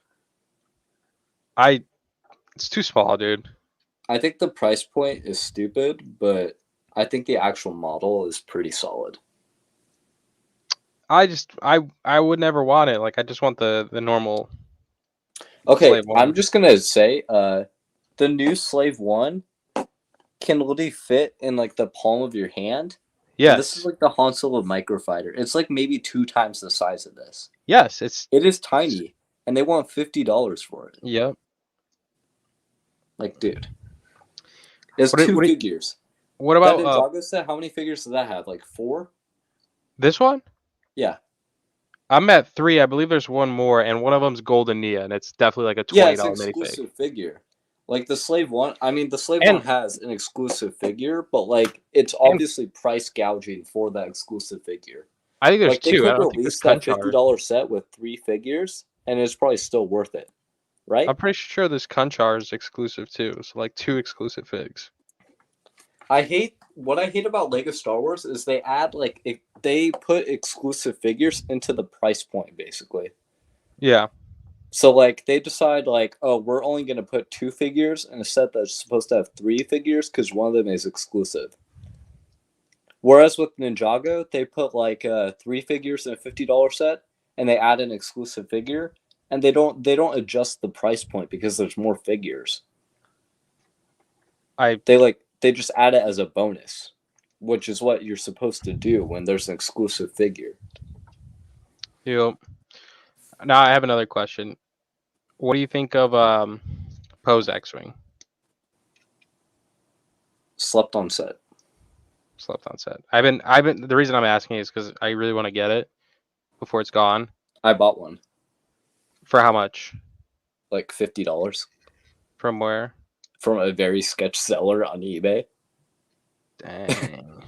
It's too small, dude. I think the price point is stupid, but I think the actual model is pretty solid. I would never want it. Like I just want the normal. Okay, Slave 1. I'm just gonna say, the new Slave 1 can literally fit in like the palm of your hand. Yes. And this is like the Han Solo microfighter. It's like maybe 2 times the size of this. Yes, it is tiny, and they want $50 for it. Yep. Like, dude, it's 2 figures. What about that Ninjago set? How many figures does that have? Like 4? This one? Yeah. I'm at 3. I believe there's one more, and one of them's Golden Nia, and it's definitely like a $20 yeah, it's an minifig. exclusive figure. Like the Slave 1, I mean, the Slave 1 has an exclusive figure, but like it's obviously price gouging for that exclusive figure. I think there's like, 2. They could I don't think release that $50 set with 3 figures, and it's probably still worth it, right? I'm pretty sure this Kunchar is exclusive too. So like 2 exclusive figs. What I hate about Lego Star Wars is they add they put exclusive figures into the price point basically. Yeah. So like they decide like, oh, we're only gonna put 2 figures in a set that's supposed to have 3 figures because one of them is exclusive. Whereas with Ninjago, they put like 3 figures in a $50 set, and they add an exclusive figure, and they don't adjust the price point because there's more figures. They just add it as a bonus, which is what you're supposed to do when there's an exclusive figure. Yep. Now I have another question. What do you think of Poe's X-Wing? Slept on set. I've been. The reason I'm asking is because I really want to get it before it's gone. I bought one. For how much? Like $50. From where? From a very sketch seller on eBay. Dang.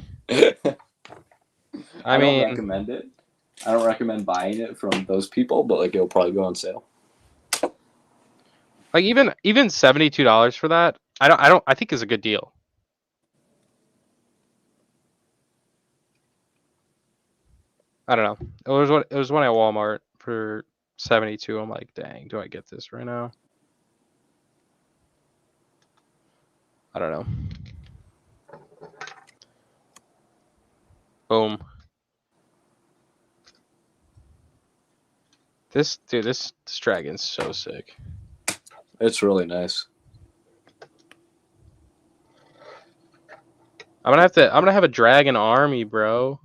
I don't recommend it. I don't recommend buying it from those people, but like it'll probably go on sale. Like even $72 for that, I think is a good deal. I don't know. It was one at Walmart for 72. I'm like, dang, do I get this right now? I don't know. Boom. This dragon's so sick. It's really nice. I'm gonna have a dragon army, bro.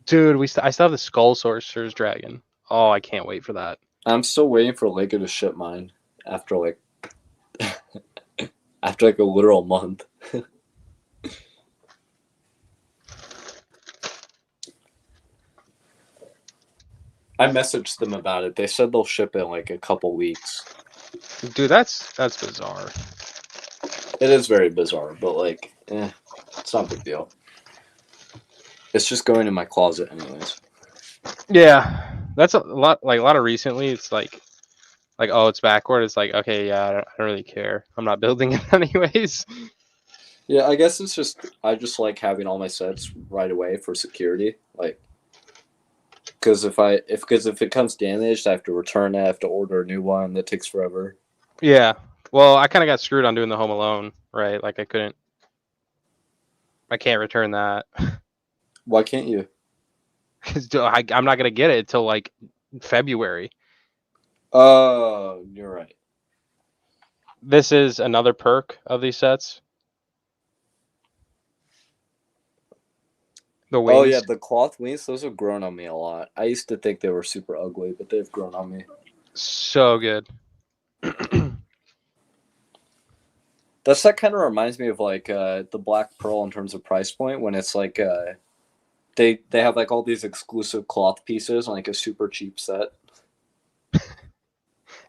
Dude, I still have the Skull Sorcerer's dragon. Oh, I can't wait for that. I'm still waiting for Lego to ship mine after like after like a literal month. I messaged them about it. They said they'll ship it in like a couple weeks. Dude, that's bizarre. It is very bizarre, but like, it's not a big deal. It's just going in my closet anyways. Yeah, that's a lot. Like a lot of recently, it's like oh, it's backward. It's like okay, yeah, I don't really care. I'm not building it anyways. Yeah, I guess it's just I just like having all my sets right away for security. Like, because if it comes damaged, I have to return it. I have to order a new one. That takes forever. Yeah. Well, I kind of got screwed on doing the Home Alone, right? Like I can't return that Why can't you? because I'm not gonna get it until like February. Oh, you're right. This is another perk of these sets. The Oh yeah, wings. the cloth wings. Those have grown on me a lot. I used to think they were super ugly, but they've grown on me. So good. That kind of reminds me of like the Black Pearl in terms of price point when it's like they have like all these exclusive cloth pieces on like a super cheap set. Just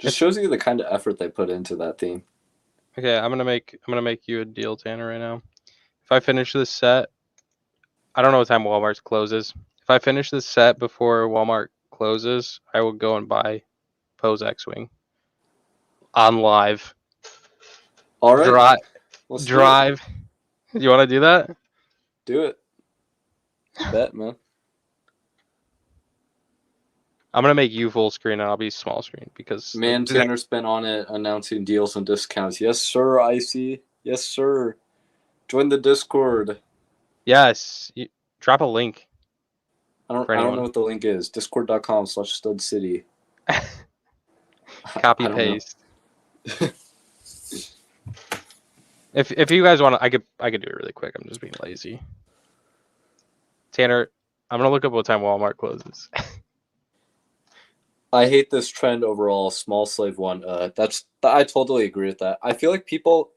It's shows you the kind of effort they put into that theme. okay. I'm gonna make you a deal, Tanner, right now. If I finish this set, I don't know what time Walmart closes. If I finish this set before Walmart closes, I will go and buy Pose X-wing on live. All right, Drive, let's do it. drive. You want to do that? Do it. Bet, man. I'm gonna make you full screen and I'll be small screen because Man, Tanner's been on it announcing deals and discounts. Yes, sir, Icy. Yes, sir. Join the Discord. yes, drop a link for I don't know anyone. what the link is. Discord.com/studcity. Copy I don't know. paste. If you guys want to, I could do it really quick. I'm just being lazy. Tanner, I'm gonna look up what time Walmart closes. I hate this trend overall. Small slave one. I totally agree with that. I feel like people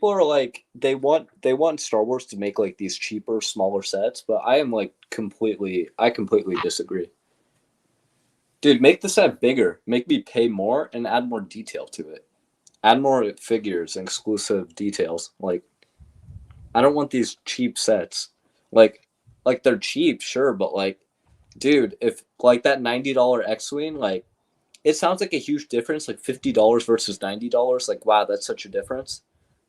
are like they want Star Wars to make like these cheaper, smaller sets, but I am like I completely disagree. Dude, make the set bigger. Make me pay more and add more detail to it. Add more figures and exclusive details. Like I don't want these cheap sets. Like they're cheap, sure, but like dude, if like that $90 X-wing, like it sounds like a huge difference, like $50 versus $90. Like wow, that's such a difference.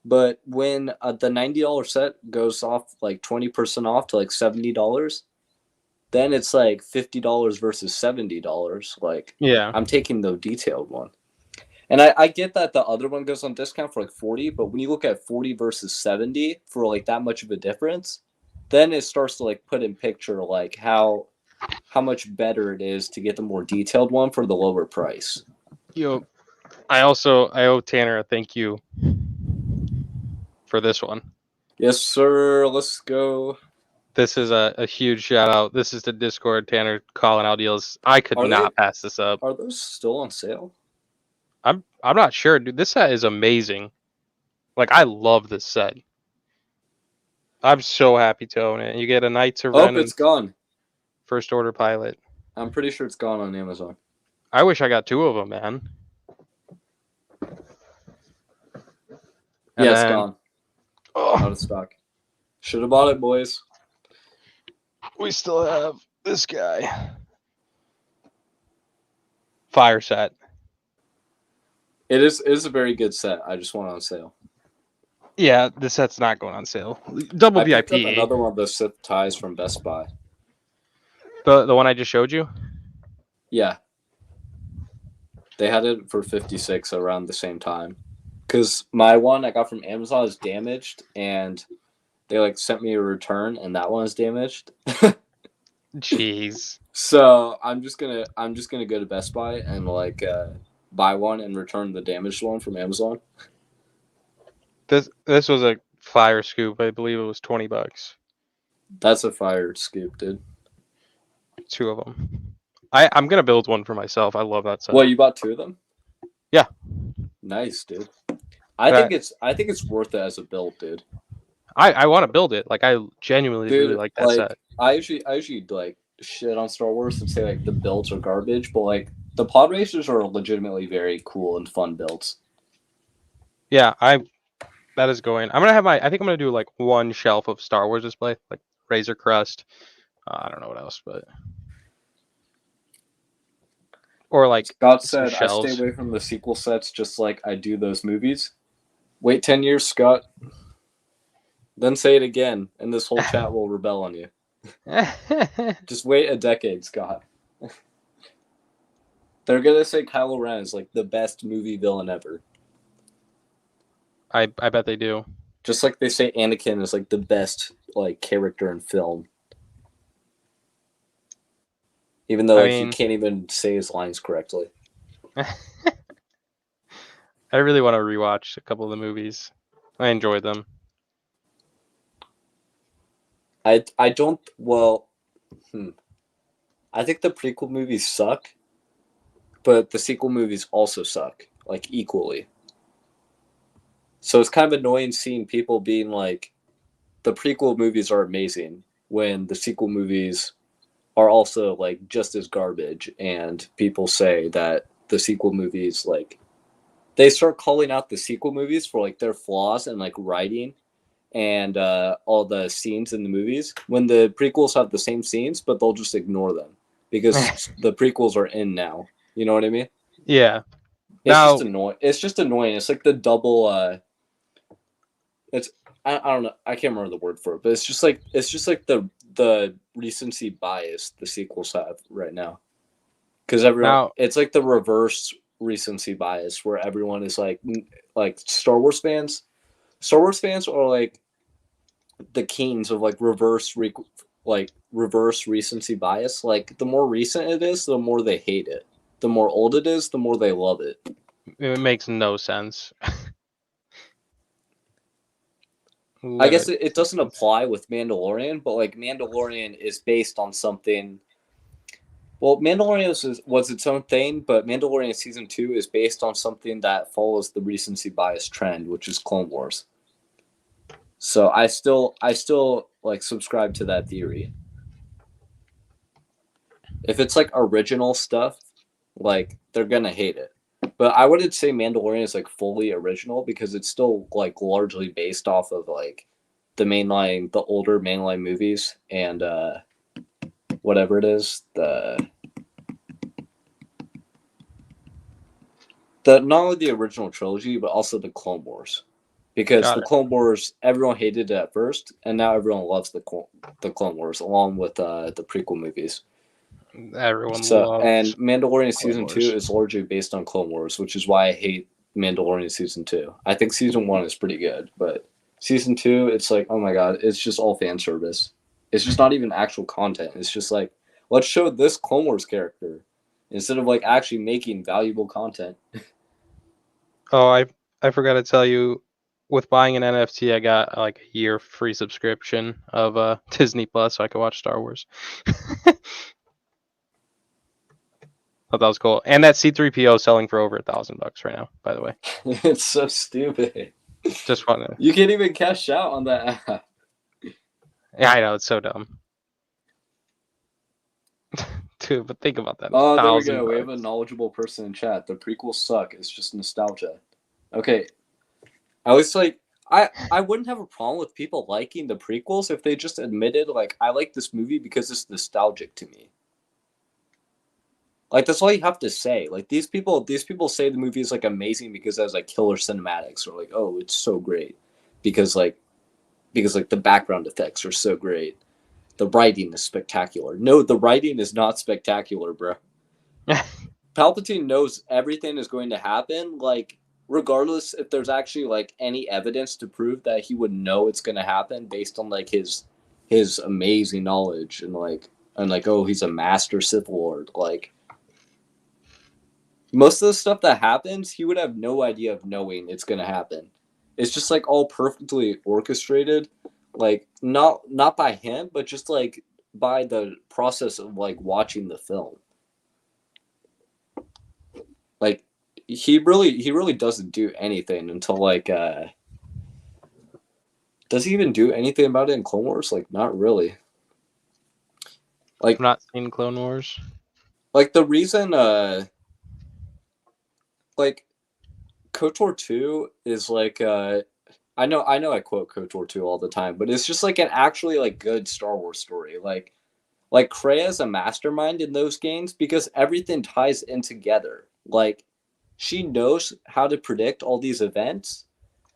But when the $90 set goes off like 20% off to like $70, then it's like $50 versus $70. Like Yeah, I'm taking the detailed one. And I get that the other one goes on discount for like 40, but when you look at 40 versus 70 for like that much of a difference, then it starts to like put in picture like how much better it is to get the more detailed one for the lower price. yo, I owe Tanner a thank you for this one. Yes, sir. Let's go. This is a huge shout out. This is the Discord Tanner calling out deals. I could Are they not pass this up. are those still on sale? I'm not sure, dude. This set is amazing. Like I love this set. I'm so happy to own it. You get a Knights of Oh, Ren and it's gone. First Order pilot. I'm pretty sure it's gone on Amazon. I wish I got two of them, man. And Yeah, it's then gone. Out of stock. Should have bought it, boys. we still have this guy. Fire set. It is a very good set. I just want it on sale. Yeah, this set's not going on sale. Double I picked up VIP. another one of those Sith ties from Best Buy. The one I just showed you? Yeah. They had it for 56 around the same time. Because my one I got from Amazon is damaged, and they like sent me a return, and that one is damaged. Jeez. So I'm just gonna go to Best Buy and like buy one and return the damaged one from Amazon. This was a fire scoop. I believe it was $20. That's a fire scoop, dude. Two of them. I'm gonna build one for myself. I love that set. What, you bought two of them? Yeah. Nice, dude. I I think it's worth it as a build, dude. I want to build it. Like I genuinely Dude, really like that like set. I usually like shit on Star Wars and say like the builds are garbage, but like the pod racers are legitimately very cool and fun builds. Yeah, that is going. I'm gonna have I think I'm gonna do like one shelf of Star Wars display, like Razor Crest. I don't know what else, but or like Scott some said, "I stay shelves. away from the sequel sets just like I do those movies." Wait 10 years, Scott. Then say it again, and this whole chat will rebel on you. Just wait a decade, Scott. They're gonna say Kylo Ren is like the best movie villain ever. I bet they do. Just like they say Anakin is like the best like character in film. Even though I like he mean, can't even say his lines correctly. I really want to rewatch a couple of the movies. I enjoyed them. I don't I think the prequel movies suck, but the sequel movies also suck, like equally. So it's kind of annoying seeing people being like, the prequel movies are amazing when the sequel movies are also like just as garbage, and people say that the sequel movies like they start calling out the sequel movies for like their flaws and like writing and all the scenes in the movies when the prequels have the same scenes, but they'll just ignore them because the prequels are in now. You know what I mean? Yeah. It's just Now, annoying. It's just annoying. It's like the double. It's I don't know. I can't remember the word for it, but it's just like the recency bias the sequels have right now because everyone now, it's like the reverse recency bias where everyone is like Star Wars fans. Star Wars fans are like the kings of like reverse recency bias. Like the more recent it is, the more they hate it. The more old it is, the more they love it. it makes no sense. I guess Literally it makes no doesn't sense. apply with Mandalorian, but like Mandalorian is based on something. Well, Mandalorian was its own thing, but Mandalorian season 2 is based on something that follows the recency bias trend, which is Clone Wars. So I still like subscribe to that theory. If it's like original stuff, like they're gonna hate it. But I wouldn't say Mandalorian is like fully original because it's still like largely based off of like the older mainline movies and whatever it is, the not only the original trilogy but also the Clone Wars, because Got the it. Clone Wars everyone hated it at first, and now everyone loves the Clone Wars along with the prequel movies. Everyone So and loves Mandalorian Clone season 2 Wars. is largely based on Clone Wars, which is why I hate Mandalorian season 2. I think season 1 is pretty good, but season 2 it's like, oh my god, it's just all fan service. It's just not even actual content. It's just like, let's show this Clone Wars character instead of like actually making valuable content. Oh, I forgot to tell you, with buying an NFT, I got like a year free subscription of Disney Plus, so I could watch Star Wars. Thought that was cool. And that C3PO is selling for over $1,000 right now, by the way. It's so stupid. Just want to. You can't even cash out on that app. Yeah, I know it's so dumb, dude. But think about that, a Oh, there we thousand go. We have a bucks. knowledgeable person in chat. The prequels suck. It's just nostalgia. Okay, I was like, I wouldn't have a problem with people liking the prequels if they just admitted like I like this movie because it's nostalgic to me. Like that's all you have to say. Like these people say the movie is like amazing because it has like killer cinematics, or like, oh, it's so great because like the background effects are so great. The writing is spectacular. No, the writing is not spectacular, bro. Palpatine knows everything is going to happen, like regardless if there's actually like any evidence to prove that he would know it's going to happen based on like his amazing knowledge and oh, he's a master Sith Lord. Like most of the stuff that happens, he would have no idea of knowing it's going to happen. It's just like all perfectly orchestrated, like not by him, but just like by the process of like watching the film. Like he really doesn't do anything until like does he even do anything about it in Clone Wars? Like not really. I've Like not seen Clone Wars. the reason like KOTOR 2 is like I know I quote KOTOR 2 all the time, but it's just like an actually like good Star Wars story. Like Krea's a mastermind in those games because everything ties in together. Like she knows how to predict all these events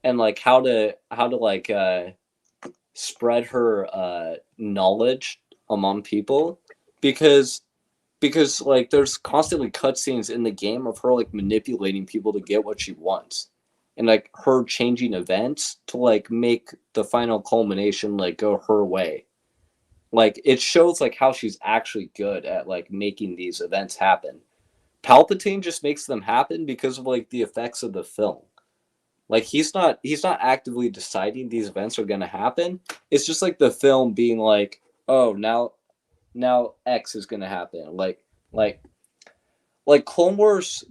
and like how to like spread her knowledge among people because like there's constantly cutscenes in the game of her like manipulating people to get what she wants and like her changing events to like make the final culmination like go her way. Like it shows like how she's actually good at like making these events happen. Palpatine just makes them happen because of like the effects of the film. Like he's not actively deciding these events are going to happen. It's just like the film being like, "Oh, now X is going to happen." Like like Clone Wars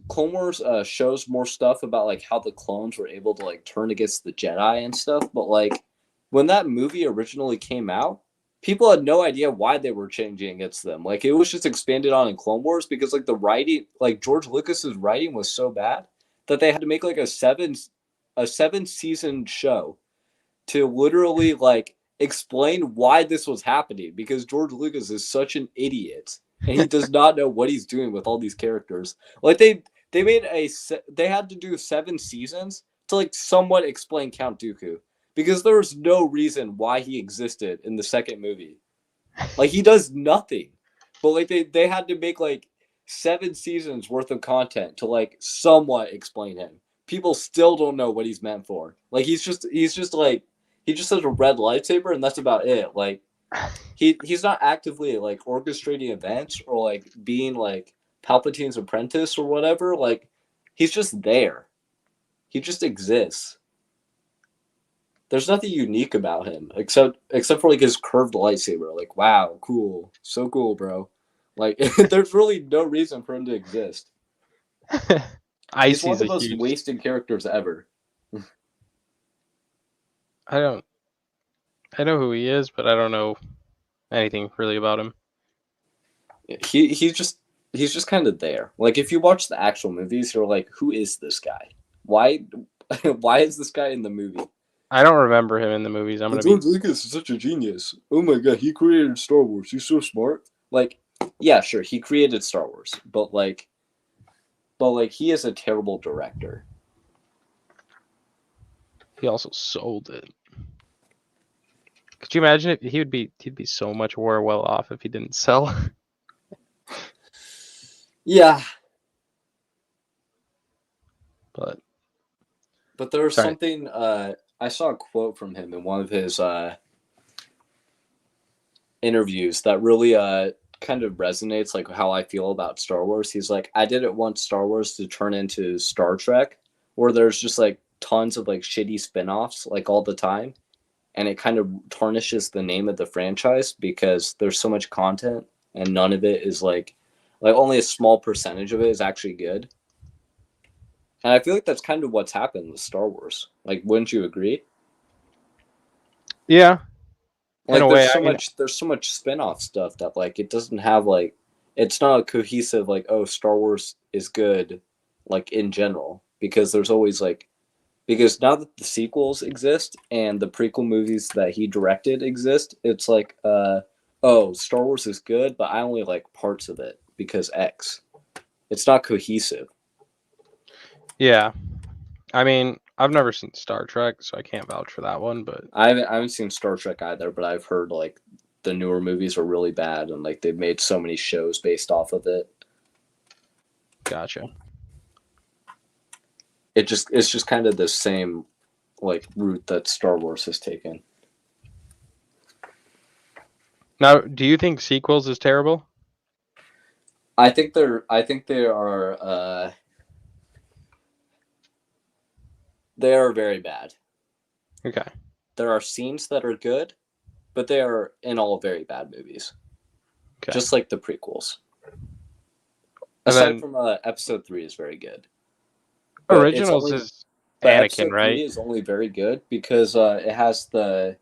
shows more stuff about like how the clones were able to like turn against the Jedi and stuff, but like when that movie originally came out, people had no idea why they were changing against them. Like it was just expanded on in Clone Wars because like the writing, like George Lucas's writing was so bad that they had to make like a seven season show to literally like explain why this was happening because George Lucas is such an idiot and he does not know what he's doing with all these characters. Like they had to do 7 seasons to like somewhat explain Count Dooku because there was no reason why he existed in the second movie. Like he does nothing. But like they had to make like 7 seasons worth of content to like somewhat explain him. People still don't know what he's meant for. Like he's just like he just has a red lightsaber and that's about it. Like he's not actively like orchestrating events or like being like Palpatine's apprentice or whatever. Like he's just there. He just exists. There's nothing unique about him except for like his curved lightsaber. Like, wow, cool, so cool, bro. Like, there's really no reason for him to exist. He's one of Icy's the a most huge. wasted characters ever. I don't. I know who he is, but I don't know anything really about him. He's just kind of there. Like, if you watch the actual movies, you're like, who is this guy? Why why is this guy in the movie? I don't remember him in the movies. I'm Well, gonna be. George Lucas is such a genius. Oh my god, he created Star Wars. He's so smart. Like, yeah, sure, he created Star Wars, but he is a terrible director. He also sold it. Could you imagine it? He'd be so much more well off if he didn't sell. Yeah, But but there was sorry. something. I saw a quote from him in one of his interviews that really kind of resonates like how I feel about Star Wars. He's like, I didn't want Star Wars to turn into Star Trek, where there's just like tons of like shitty spin-offs like all the time, and it kind of tarnishes the name of the franchise because there's so much content and none of it is like only a small percentage of it is actually good. And I feel like that's kind of what's happened with Star Wars. Like, wouldn't you agree? Yeah, in Like a way. there's I so mean, much spin-off stuff that like it doesn't have like it's not a cohesive like, oh, Star Wars is good like in general because there's always like because now that the sequels exist and the prequel movies that he directed exist, it's like oh, Star Wars is good, but I only like parts of it because X. It's not cohesive. yeah. I mean, I've never seen Star Trek, so I can't vouch for that one. But I haven't seen Star Trek either, but I've heard like the newer movies are really bad and like they've made so many shows based off of it. gotcha. It's just kind of the same like route that Star Wars has taken. Now, do you think sequels is terrible? I think they are very bad. Okay. There are scenes that are good, but they are in all very bad movies. Okay. Just like the prequels. And Aside then from episode 3 is very good. But it's originals only is but Anakin, episode 3 right? is only very good because it has the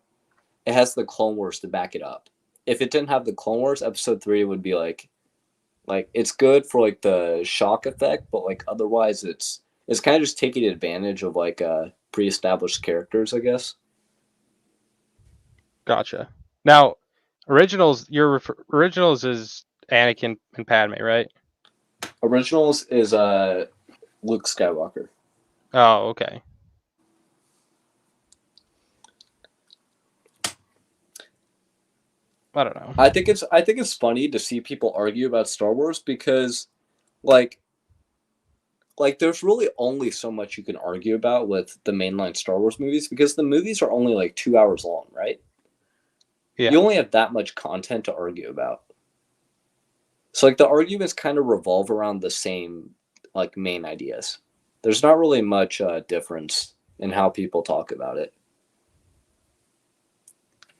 Clone Wars to back it up. if it didn't have the Clone Wars, Episode 3 would be like it's good for like the shock effect, but like otherwise it's kind of just taking advantage of like pre-established characters, I guess. Gotcha. Now, originals. Originals is Anakin and Padme, right? Originals is Luke Skywalker. Oh, okay. I don't know. I think it's funny to see people argue about Star Wars because like there's really only so much you can argue about with the mainline Star Wars movies because the movies are only like 2 hours long, right? Yeah. You only have that much content to argue about. So like the arguments kind of revolve around the same like main ideas. There's not really much difference in how people talk about it.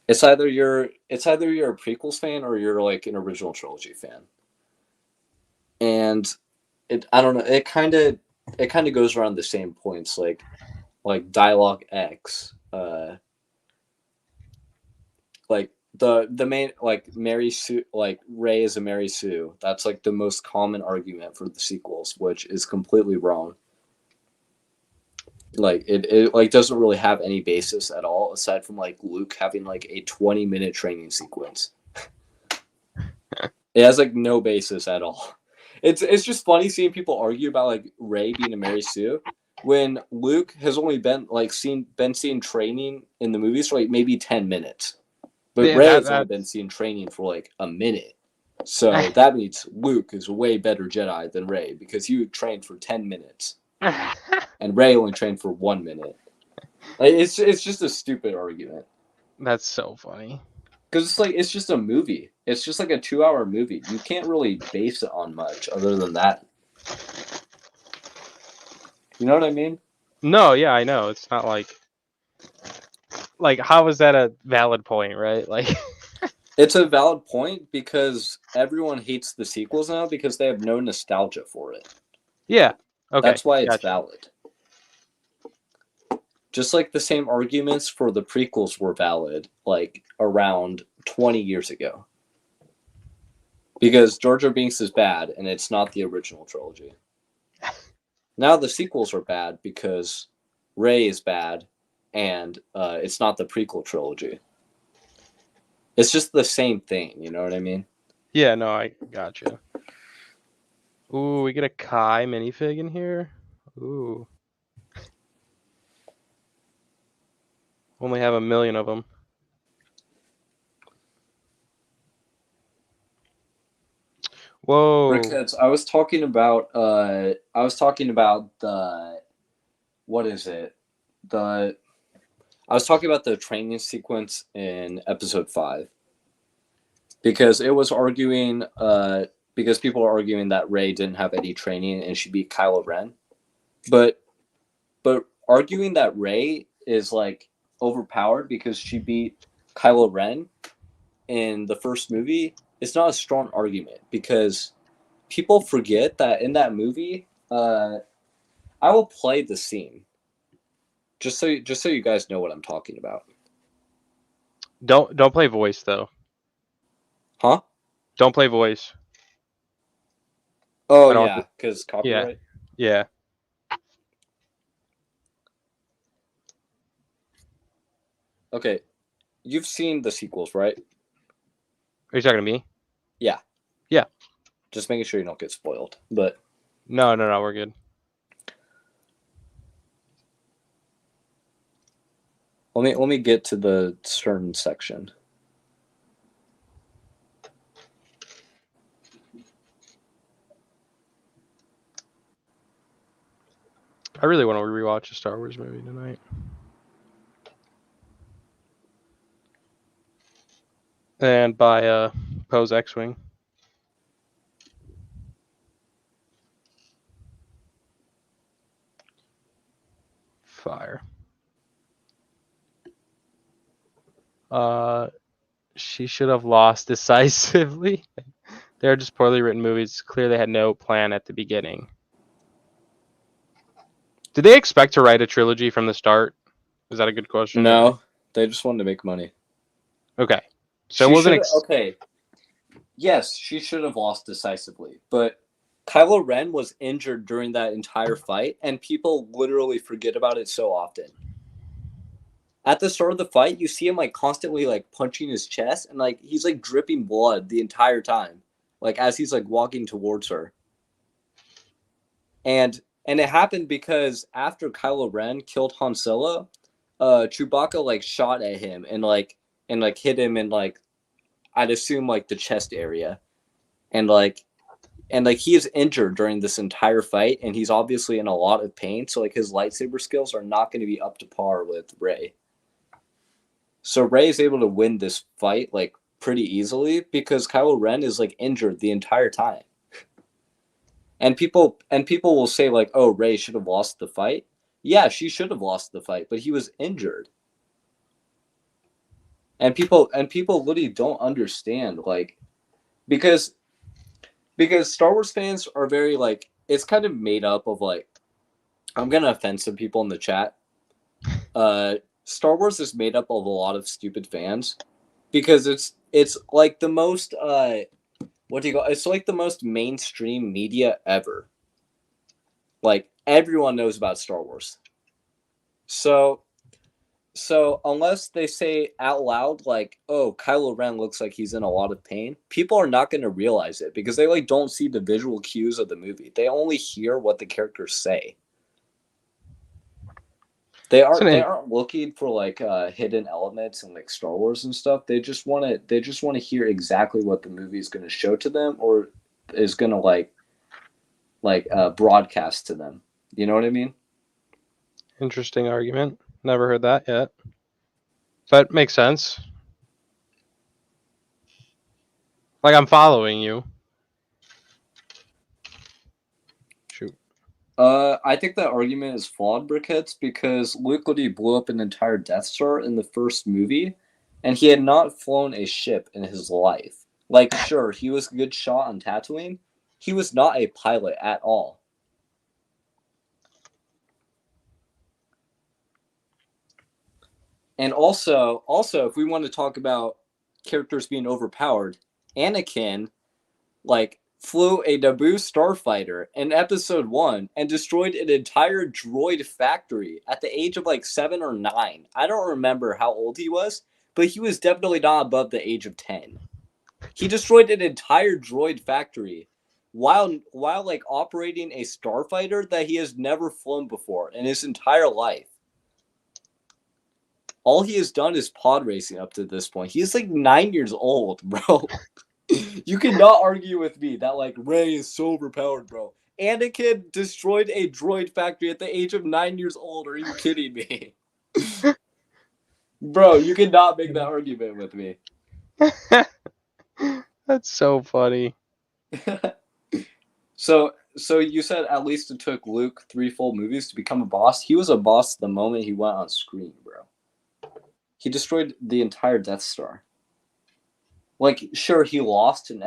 It's either you're a prequels fan or you're like an original trilogy fan. And I don't know, it kind of goes around the same points like dialogue X, like the main like Mary Sue, like Ray is a Mary Sue. That's like the most common argument for the sequels, which is completely wrong. Like it like doesn't really have any basis at all aside from like Luke having like a 20-minute training sequence. It has like no basis at all. It's just funny seeing people argue about like Ray being a Mary Sue when Luke has only been like seen training in the movies for like maybe 10 minutes. But Yeah, Ray has only been that's seen training for like a minute. So that means Luke is a way better Jedi than Ray because he trained for 10 minutes and Ray only trained for 1 minute. Like, it's just a stupid argument that's so funny. because it's like it's just a movie. It's just like a 2 hour movie. You can't really base it on much other than that. You know what I mean? No, yeah, I know. It's not like how is that a valid point, right? Like It's a valid point because everyone hates the sequels now because they have no nostalgia for it. yeah. Okay, That's why it's gotcha. valid. Just like the same arguments for the prequels were valid like around 20 years ago. Because Jar Jar Binks is bad and it's not the original trilogy. Now the sequels are bad because Rey is bad and it's not the prequel trilogy. It's just the same thing, you know what I mean? Yeah, no, I gotcha. Ooh, we get a Kai minifig in here. Ooh, only have 1,000,000 of them. Whoa. Brickheads, I was talking about the what is it? The I was talking about the training sequence in episode 5 because it was arguing because people are arguing that Rey didn't have any training and she beat Kylo Ren. But arguing that Rey is like overpowered because she beat Kylo Ren in the first movie is not a strong argument because people forget that in that movie, I will play the scene just so you guys know what I'm talking about. Don't play voice though. Huh? Don't play voice. Oh I don't want yeah, to, because yeah. copyright. Yeah. Okay, you've seen the sequels, right? Are you talking to me? Yeah. Yeah. Just making sure you don't get spoiled. But No, we're good. let me get to the certain section. I really want to rewatch a Star Wars movie tonight. And buy a Poe's X-Wing. Fire. She should have lost decisively. They're just poorly written movies. It's clear they had no plan at the beginning. Did they expect to write a trilogy from the start? Is that a good question? No, they just wanted to make money. Okay. So it wasn't. Okay. Yes, she should have lost decisively, but Kylo Ren was injured during that entire fight, and people literally forget about it so often. At the start of the fight, you see him like constantly like punching his chest, and like he's like dripping blood the entire time, like as he's like walking towards her. And it happened because after Kylo Ren killed Han Solo, Chewbacca like shot at him and hit him in like I'd assume like the chest area, and like he is injured during this entire fight, and he's obviously in a lot of pain. So like his lightsaber skills are not going to be up to par with Rey. So Rey is able to win this fight like pretty easily because Kylo Ren is like injured the entire time. And people will say like, "Oh, Rey should have lost the fight." Yeah, she should have lost the fight, but he was injured. And people literally don't understand like because Star Wars fans are very like it's kind of made up of like I'm gonna offend some people in the chat. Star Wars is made up of a lot of stupid fans because it's like the most what do you call it's like the most mainstream media ever. Like everyone knows about Star Wars. So unless they say out loud like, "Oh, Kylo Ren looks like he's in a lot of pain," people are not going to realize it because they like don't see the visual cues of the movie. They only hear what the characters say. They aren't looking for like hidden elements and like Star Wars and stuff. They just want to hear exactly what the movie is going to show to them or is going to broadcast to them. You know what I mean? Interesting argument. Never heard that yet. But makes sense. Like I'm following you. Shoot. I think that argument is flawed, Brickheads, because Luke Lady blew up an entire Death Star in the first movie, and he had not flown a ship in his life. Like, sure, he was a good shot on Tatooine. He was not a pilot at all. And also, if we want to talk about characters being overpowered, Anakin, like, flew a Naboo starfighter in episode 1 and destroyed an entire droid factory at the age of like 7 or 9. I don't remember how old he was, but he was definitely not above the age of 10. He destroyed an entire droid factory while like operating a starfighter that he has never flown before in his entire life. All he has done is pod racing up to this point. He's like 9 years old, bro. You cannot argue with me that like Rey is so overpowered, bro. Anakin destroyed a droid factory at the age of 9 years old. Are you kidding me? Bro, you cannot make that argument with me. That's so funny. So you said at least it took Luke 3 full movies to become a boss. He was a boss the moment he went on screen, bro. He destroyed the entire Death Star. Like, sure, he lost in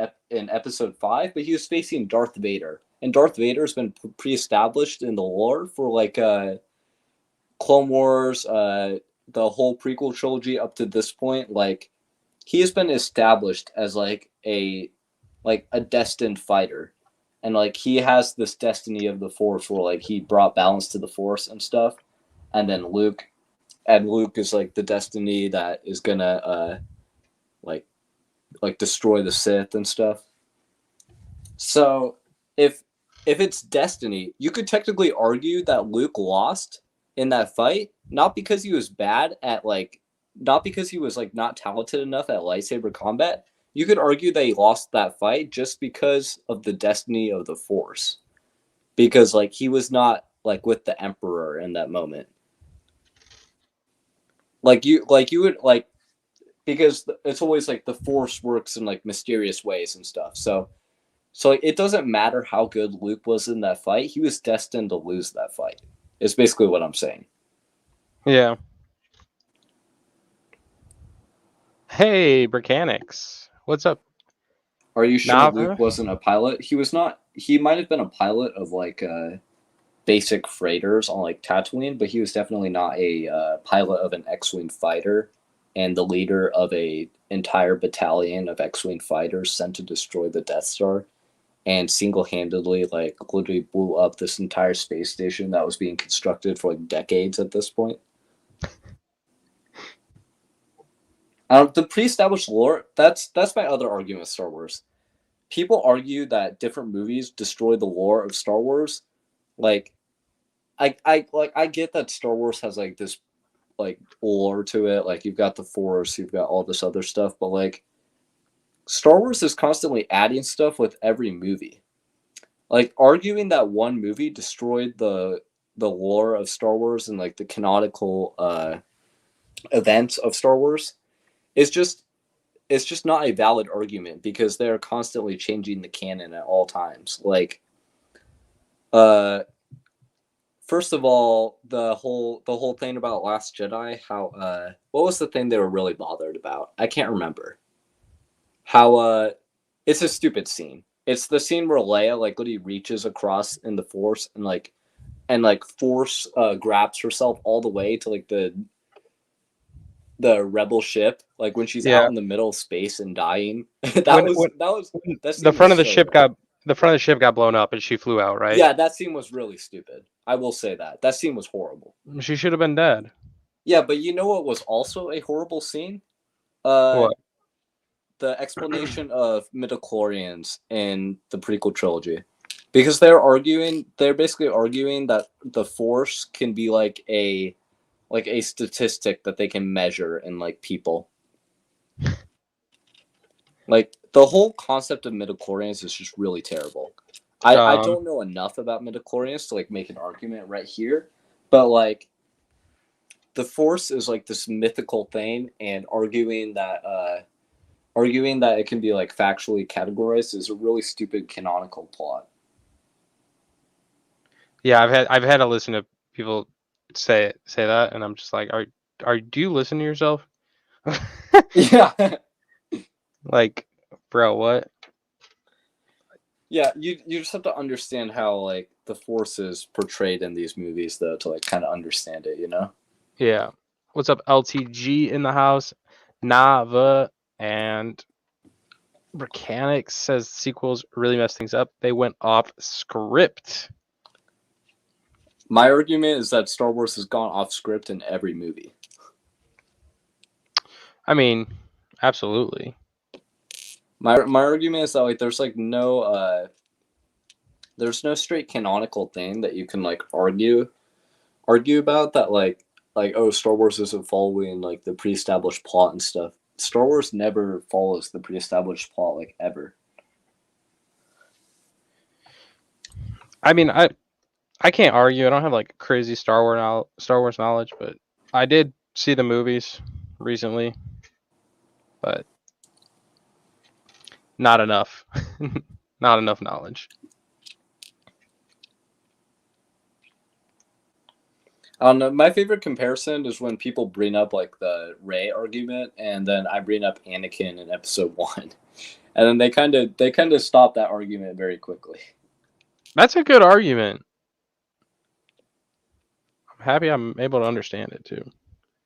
episode 5, but he was facing Darth Vader. And Darth Vader's been pre-established in the lore for, like, Clone Wars, the whole prequel trilogy up to this point. Like, he has been established as, like a destined fighter. And, like, he has this destiny of the Force where, like, he brought balance to the Force and stuff. And then Luke is, like, the destiny that is gonna, like destroy the Sith and stuff. So if it's destiny, you could technically argue that Luke lost in that fight, not because he was bad at not because he was like not talented enough at lightsaber combat. You could argue that he lost that fight just because of the destiny of the Force. Because like he was not like with the Emperor in that moment. You would like because it's always like the Force works in like mysterious ways and stuff. So it doesn't matter how good Luke was in that fight. He was destined to lose that fight. It's basically what I'm saying. Yeah. Hey, Brickanics. What's up? Are you sure Nava? Luke wasn't a pilot? He was not. He might have been a pilot of like basic freighters on like Tatooine, but he was definitely not a pilot of an X-wing fighter and the leader of a entire battalion of X-wing fighters sent to destroy the Death Star, and single-handedly like literally blew up this entire space station that was being constructed for like decades at this point. The pre-established lore, that's my other argument with Star Wars. People argue that different movies destroy the lore of Star Wars. Like I get that Star Wars has like this like lore to it. Like you've got the Force, you've got all this other stuff, but like Star Wars is constantly adding stuff with every movie. Like arguing that one movie destroyed the lore of Star Wars and like the canonical events of Star Wars is just it's just not a valid argument because they're constantly changing the canon at all times. Like uh first of all, the whole thing about Last Jedi, how what was the thing they were really bothered about? I can't remember. How it's a stupid scene. It's the scene where Leia like literally reaches across in the Force and like Force grabs herself all the way to like the rebel ship, like when she's out Yeah. in the middle of space and dying. When when, That the scene front was of the so ship got blown up and she flew out, right? yeah, that scene was really stupid. I will say that scene was horrible. She should have been dead. Yeah, but you know what was also a horrible scene? Uh, What? the explanation of midichlorians in the prequel trilogy, because they're basically arguing that the Force can be like a statistic that they can measure in like people. Like the whole concept of midichlorians is just really terrible. I Um, don't know enough about midichlorians to like make an argument right here, but like the Force is like this mythical thing, and arguing that it can be like factually categorized is a really stupid canonical plot. yeah, I've had to listen to people say that, and I'm just like, do you listen to yourself? Yeah. Like, bro, what? Yeah, you just have to understand how like the Force is portrayed in these movies though to like kind of understand it, you know? Yeah. What's up, LTG in the house? Nava and Mechanics says sequels really mess things up. They went off script. My argument is that Star Wars has gone off script in every movie. I mean, absolutely. My argument is that like there's no straight canonical thing that you can like argue about that like oh Star Wars isn't following like the pre-established plot and stuff. Star Wars never follows the pre-established plot like ever. I mean, I can't argue. I don't have like crazy Star Wars knowledge, but I did see the movies recently, but not enough. Not enough knowledge. I don't know. My favorite comparison is when people bring up like the Rey argument, and then I bring up Anakin in Episode 1, and then they kind of stop that argument very quickly. That's a good argument. I'm happy I'm able to understand it too.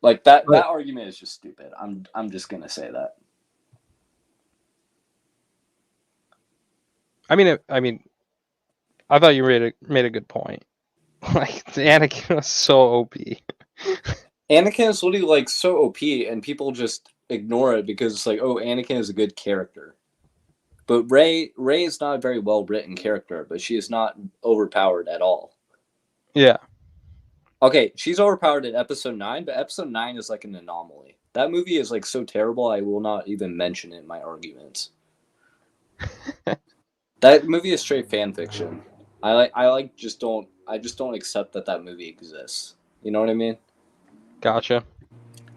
Like that But argument is just stupid. I'm just gonna say that. I mean, I thought you made a good point. Like Anakin was so OP. Anakin is literally like so OP, and people just ignore it because it's like, oh, Anakin is a good character. But Rey is not a very well written character, but she is not overpowered at all. Yeah, Okay, she's overpowered in Episode 9, but Episode 9 is like an anomaly. That movie is like so terrible, I will not even mention it in my arguments. That movie is straight fan fiction. I just don't accept that that movie exists. You know what I mean? gotcha.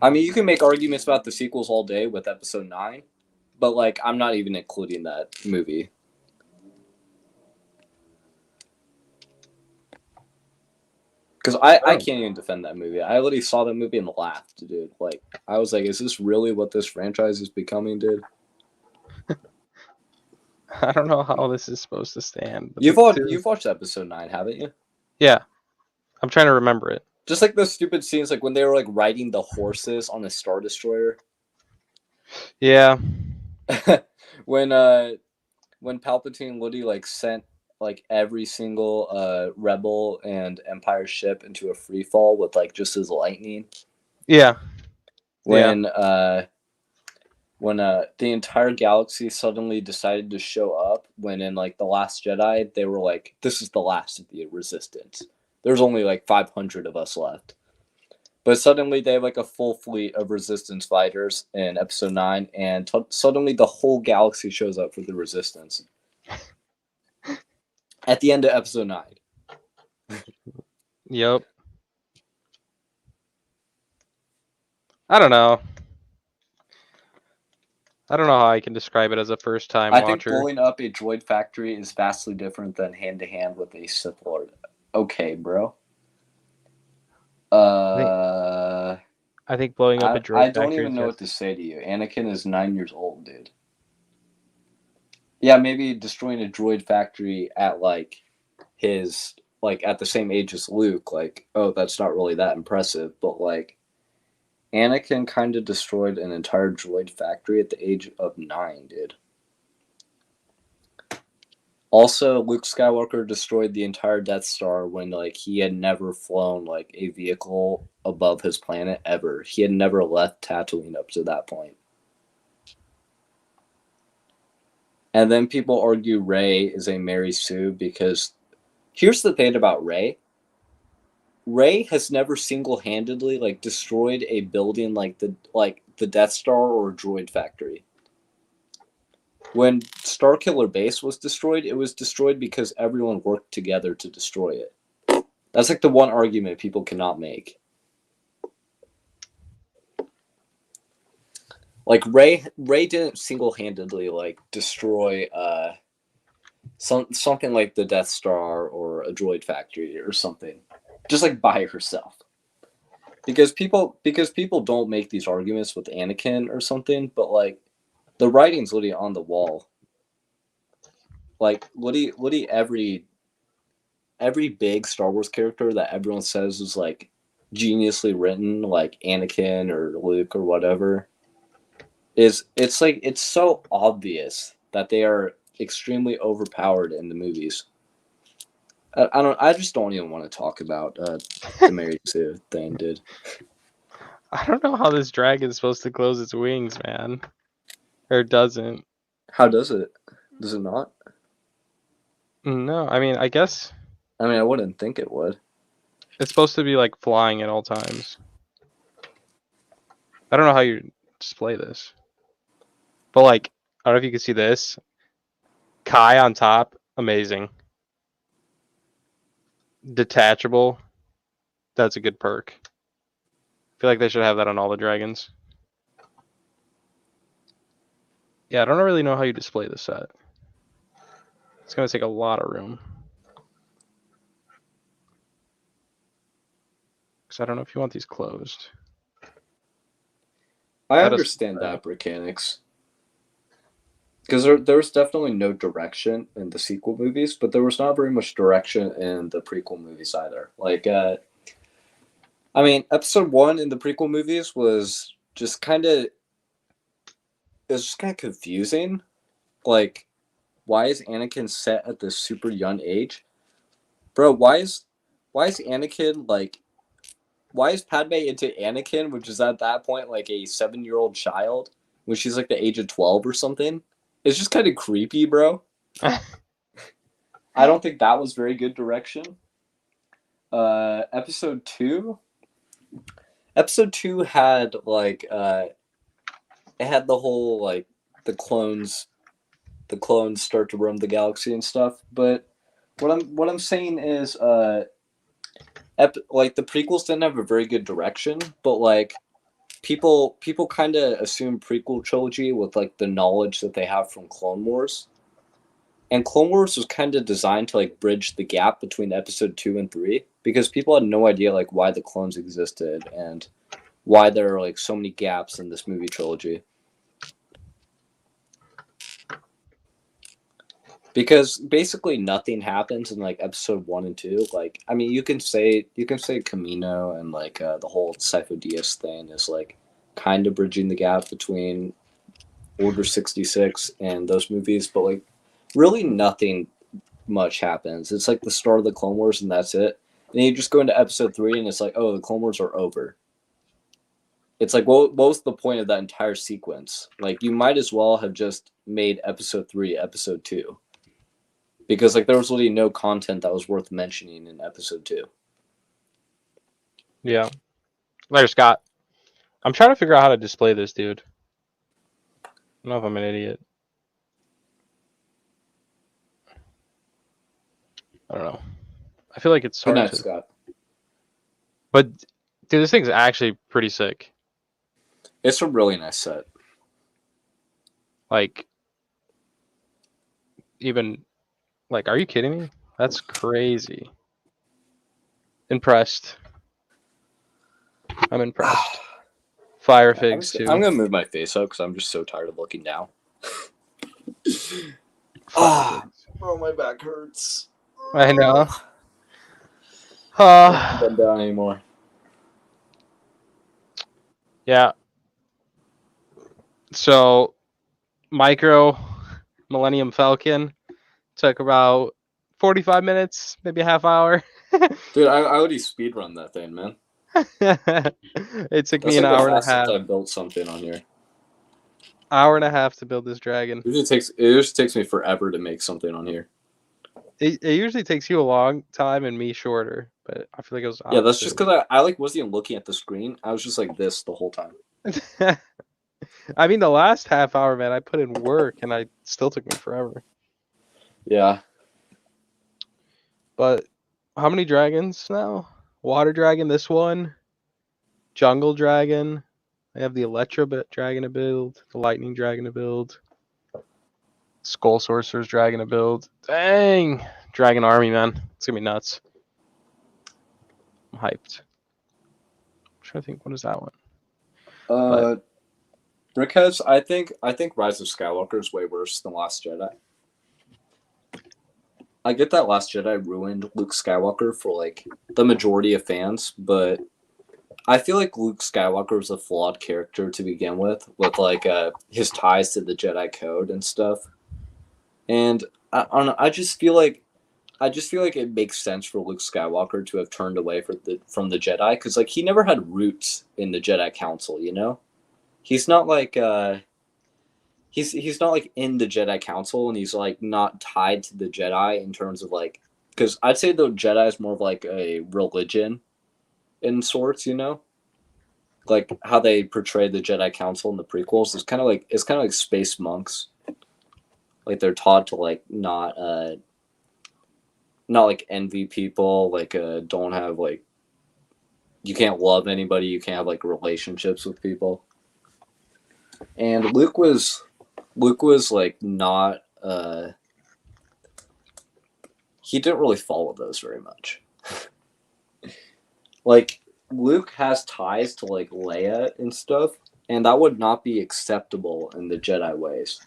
I mean, you can make arguments about the sequels all day with Episode 9, but like I'm not even including that movie. Because I Oh. can't even defend that movie. I literally saw that movie and laughed, dude. Like I was like, is this really what this franchise is becoming, dude? I don't know how this is supposed to stand, but You've watched Episode 9, haven't you? yeah, I'm trying to remember it. Just like those stupid scenes, like when they were like riding the horses on a Star Destroyer. Yeah. when when Palpatine and Woody like sent like every single Rebel and Empire ship into a free fall with like just his lightning. Yeah. Yeah. When the entire galaxy suddenly decided to show up, when in like the Last Jedi they were like, this is the last of the Resistance. There's only like 500 of us left. But suddenly they have like a full fleet of Resistance fighters in Episode 9, and suddenly the whole galaxy shows up for the Resistance. At the end of Episode 9. Yep. I don't know. I don't know how I can describe it as a first time I think watcher. blowing up a droid factory is vastly different than hand to hand with a Sith Lord. Okay, bro. I think blowing up a I droid don't factory even is know what just to say to you. Anakin is 9 years old, dude. Yeah, maybe destroying a droid factory at like his like at the same age as Luke, like, oh, that's not really that impressive. But like Anakin kind of destroyed an entire droid factory at the age of 9, dude. Also, Luke Skywalker destroyed the entire Death Star when like he had never flown like a vehicle above his planet ever. He had never left Tatooine up to that point. And then people argue Rey is a Mary Sue because here's the thing about Rey. Rey has never single-handedly like destroyed a building like the Death Star or a droid factory. When Starkiller Base was destroyed, it was destroyed because everyone worked together to destroy it. That's like the one argument people cannot make. Like Rey didn't single-handedly like destroy something like the Death Star or a droid factory or something, just like by herself. Because people don't make these arguments with Anakin or something, but like the writing's literally on the wall. Like literally every big Star Wars character that everyone says is like geniusly written, like Anakin or Luke or whatever, it's like it's so obvious that they are extremely overpowered in the movies. I don't. I just don't even want to talk about the Mary Sue thing, dude. I don't know how this dragon's supposed to close its wings, man. Or it doesn't. How does it? Does it not? No, I mean I guess I mean, I wouldn't think it would. it's supposed to be like flying at all times. I don't know how you display this. But like I don't know if you can see this. Kai on top, amazing. Detachable, that's a good perk. I feel like they should have that on all the dragons. Yeah, I don't really know how you display this set. It's gonna take a lot of room. Because I don't know if you want these closed. I That is understand that mechanics. Because there was definitely no direction in the sequel movies, but there was not very much direction in the prequel movies either. Like, I mean, Episode 1 in the prequel movies was just kind of confusing. Like, why is Anakin set at this super young age, bro? Why is Anakin like? Why is Padme into Anakin, which is at that point like a 7-year-old child, when she's like the age of 12 or something? It's just kind of creepy, bro. I don't think that was very good direction. Episode 2. Episode 2 had like it had the whole like the clones the clones start to roam the galaxy and stuff. But what I'm saying is like the prequels didn't have a very good direction, but like people kind of assume prequel trilogy with like the knowledge that they have from Clone Wars. And Clone Wars was kind of designed to like bridge the gap between episode 2 and 3 because people had no idea like why the clones existed and why there are like so many gaps in this movie trilogy. because basically nothing happens in like episode 1 and 2. Like, I mean, you can say Camino and like the whole Sifo Dyas thing is like kind of bridging the gap between Order 66 and those movies, but like really nothing much happens. It's like the start of the Clone Wars and that's it. And then you just go into episode 3 and it's like, oh, the Clone Wars are over. It's like, what was the point of that entire sequence? Like, you might as well have just made episode 3 episode 2. Because like there was literally no content that was worth mentioning in episode 2. Yeah. Later, Scott. I'm trying to figure out how to display this, dude. I don't know if I'm an idiot. I don't know. I feel like it's Good hard night, to. Scott. But, dude, this thing's actually pretty sick. It's a really nice set. Like, even, like, are you kidding me? That's crazy. Impressed. I'm impressed. Fire figs, too. I'm gonna move my face up because I'm just so tired of looking down. Fire figs. Bro, my back hurts. I know. I can't bend down anymore. Yeah. So, Micro Millennium Falcon took about 45 minutes, maybe a half hour. Dude, I already speedrun that thing, man. It took That's me an like the hour and a fastest half. I built something on here. Hour and a half to build this dragon. It usually takes me forever to make something on here. It usually takes you a long time and me shorter, but I feel like it was Yeah, that's just opposite. because I like wasn't even looking at the screen. I was just like this the whole time. I mean, the last half hour, man, I put in work and I still took me forever. Yeah. But how many dragons now? Water dragon, this one. Jungle dragon. I have the Electro dragon to build. The Lightning dragon to build. Skull Sorcerer's dragon to build. Dang! Dragon army, man. It's gonna be nuts. I'm hyped. I'm trying to think, what is that one? Because I think Rise of Skywalker is way worse than Last Jedi. I get that Last Jedi ruined Luke Skywalker for like the majority of fans, but I feel like Luke Skywalker is a flawed character to begin with like his ties to the Jedi Code and stuff. And I don't know, I just feel like it makes sense for Luke Skywalker to have turned away from the Jedi because like he never had roots in the Jedi Council, you know? He's not like he's not like in the Jedi Council and he's like not tied to the Jedi in terms of like because I'd say the Jedi is more of like a religion in sorts, you know? Like how they portray the Jedi Council in the prequels is kind of like space monks. Like they're taught to like not like envy people, like don't have like you can't love anybody, you can't have like relationships with people. And Luke was like not he didn't really follow those very much. Like Luke has ties to like Leia and stuff, and that would not be acceptable in the Jedi ways.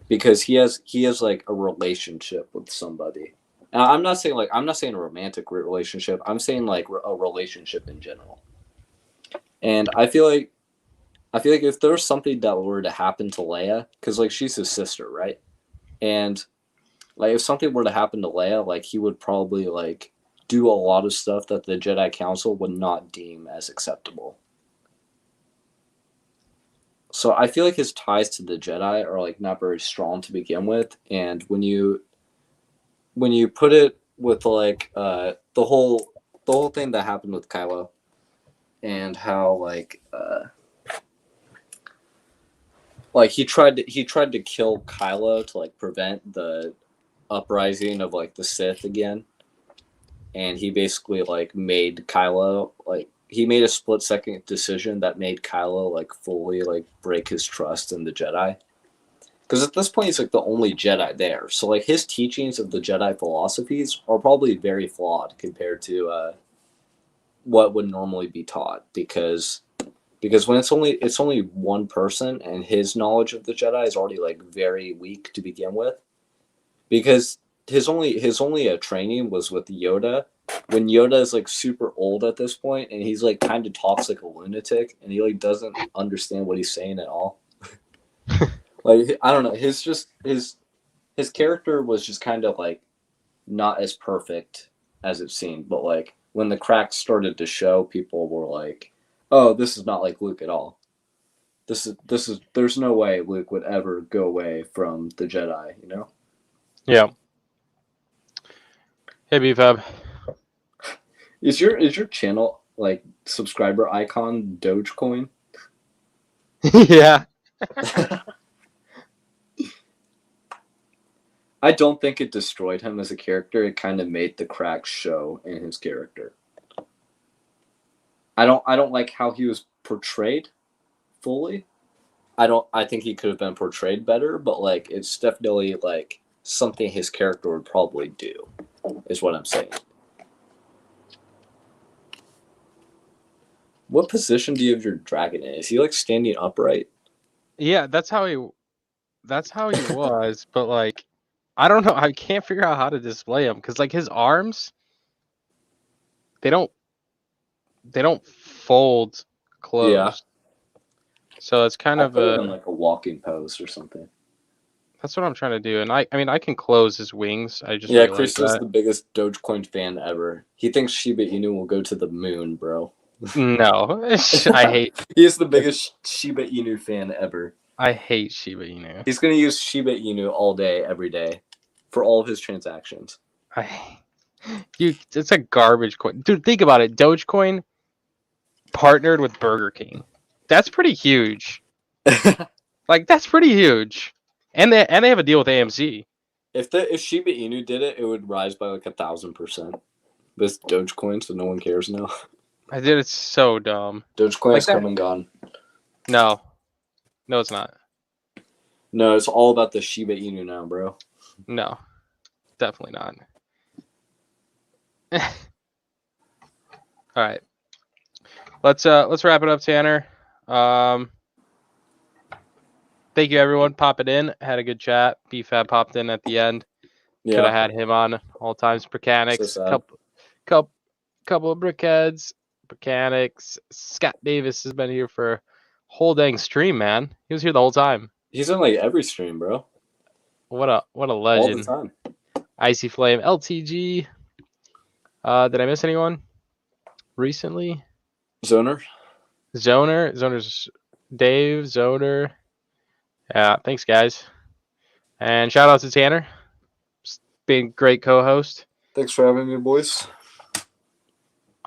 Because he has like a relationship with somebody. And I'm not saying a romantic relationship. I'm saying like a relationship in general. And I feel like if there was something that were to happen to Leia, because like she's his sister, right? And like if something were to happen to Leia, like he would probably like do a lot of stuff that the Jedi Council would not deem as acceptable. So I feel like his ties to the Jedi are like not very strong to begin with, and when you put it with like the whole thing that happened with Kylo, and how like he tried to kill Kylo to like prevent the uprising of like the Sith again, and he basically like made Kylo like he made a split second decision that made Kylo like fully like break his trust in the Jedi. Because at this point he's like the only Jedi there, so like his teachings of the Jedi philosophies are probably very flawed compared to what would normally be taught. Because when it's only one person and his knowledge of the Jedi is already like very weak to begin with, because his only training was with Yoda. When Yoda is like super old at this point, and he's like kind of talks like a lunatic, and he like doesn't understand what he's saying at all. Like I don't know, his character was just kind of like not as perfect as it seemed, but like when the cracks started to show, people were like, "Oh, this is not like Luke at all. This is there's no way Luke would ever go away from the Jedi." You know? Yeah. Hey, BFAB. Is your channel like subscriber icon Dogecoin? Yeah. I don't think it destroyed him as a character. It kind of made the cracks show in his character. I don't like how he was portrayed fully. I think he could have been portrayed better, but like it's definitely like something his character would probably do, is what I'm saying. What position do you have your dragon in? Is he like standing upright? Yeah, that's how he was, but like I don't know, I can't figure out how to display him cuz like his arms they don't fold Yeah. closed. So it's kind I of put him in like a walking pose or something. that's what I'm trying to do. And I mean I can close his wings. I just Yeah, realized Chris is that. the biggest Dogecoin fan ever. He thinks Shiba Inu will go to the moon, bro. No. I hate He is the biggest Shiba Inu fan ever. Shiba Inu. He's gonna use Shiba Inu all day, every day, for all of his transactions. It's a garbage coin. Dude, think about it. Dogecoin partnered with Burger King. That's pretty huge. Like that's pretty huge. And they have a deal with AMC. If Shiba Inu did it, it would rise by like 1,000%. But it's Dogecoin, so no one cares now. I did. It's so dumb. Dogecoin Like has that. come and gone. No, it's not. No, it's all about the Shiba Inu now, bro. No, definitely not. All right, let's wrap it up, Tanner. Thank you everyone popping in. Had a good chat. BFAB popped in at the end. Could have Yeah, had him on all times. so Mechanics, sad. couple of brickheads, mechanics. Scott Davis has been here for a whole dang stream, man. He was here the whole time. He's in like every stream, bro. What a All the legend. time. Icy Flame, LTG. Did I miss anyone recently? Zoner. Zoner's Dave, Zoner. Yeah, thanks guys. And shout out to Tanner. Being great co-host. Thanks for having me, boys.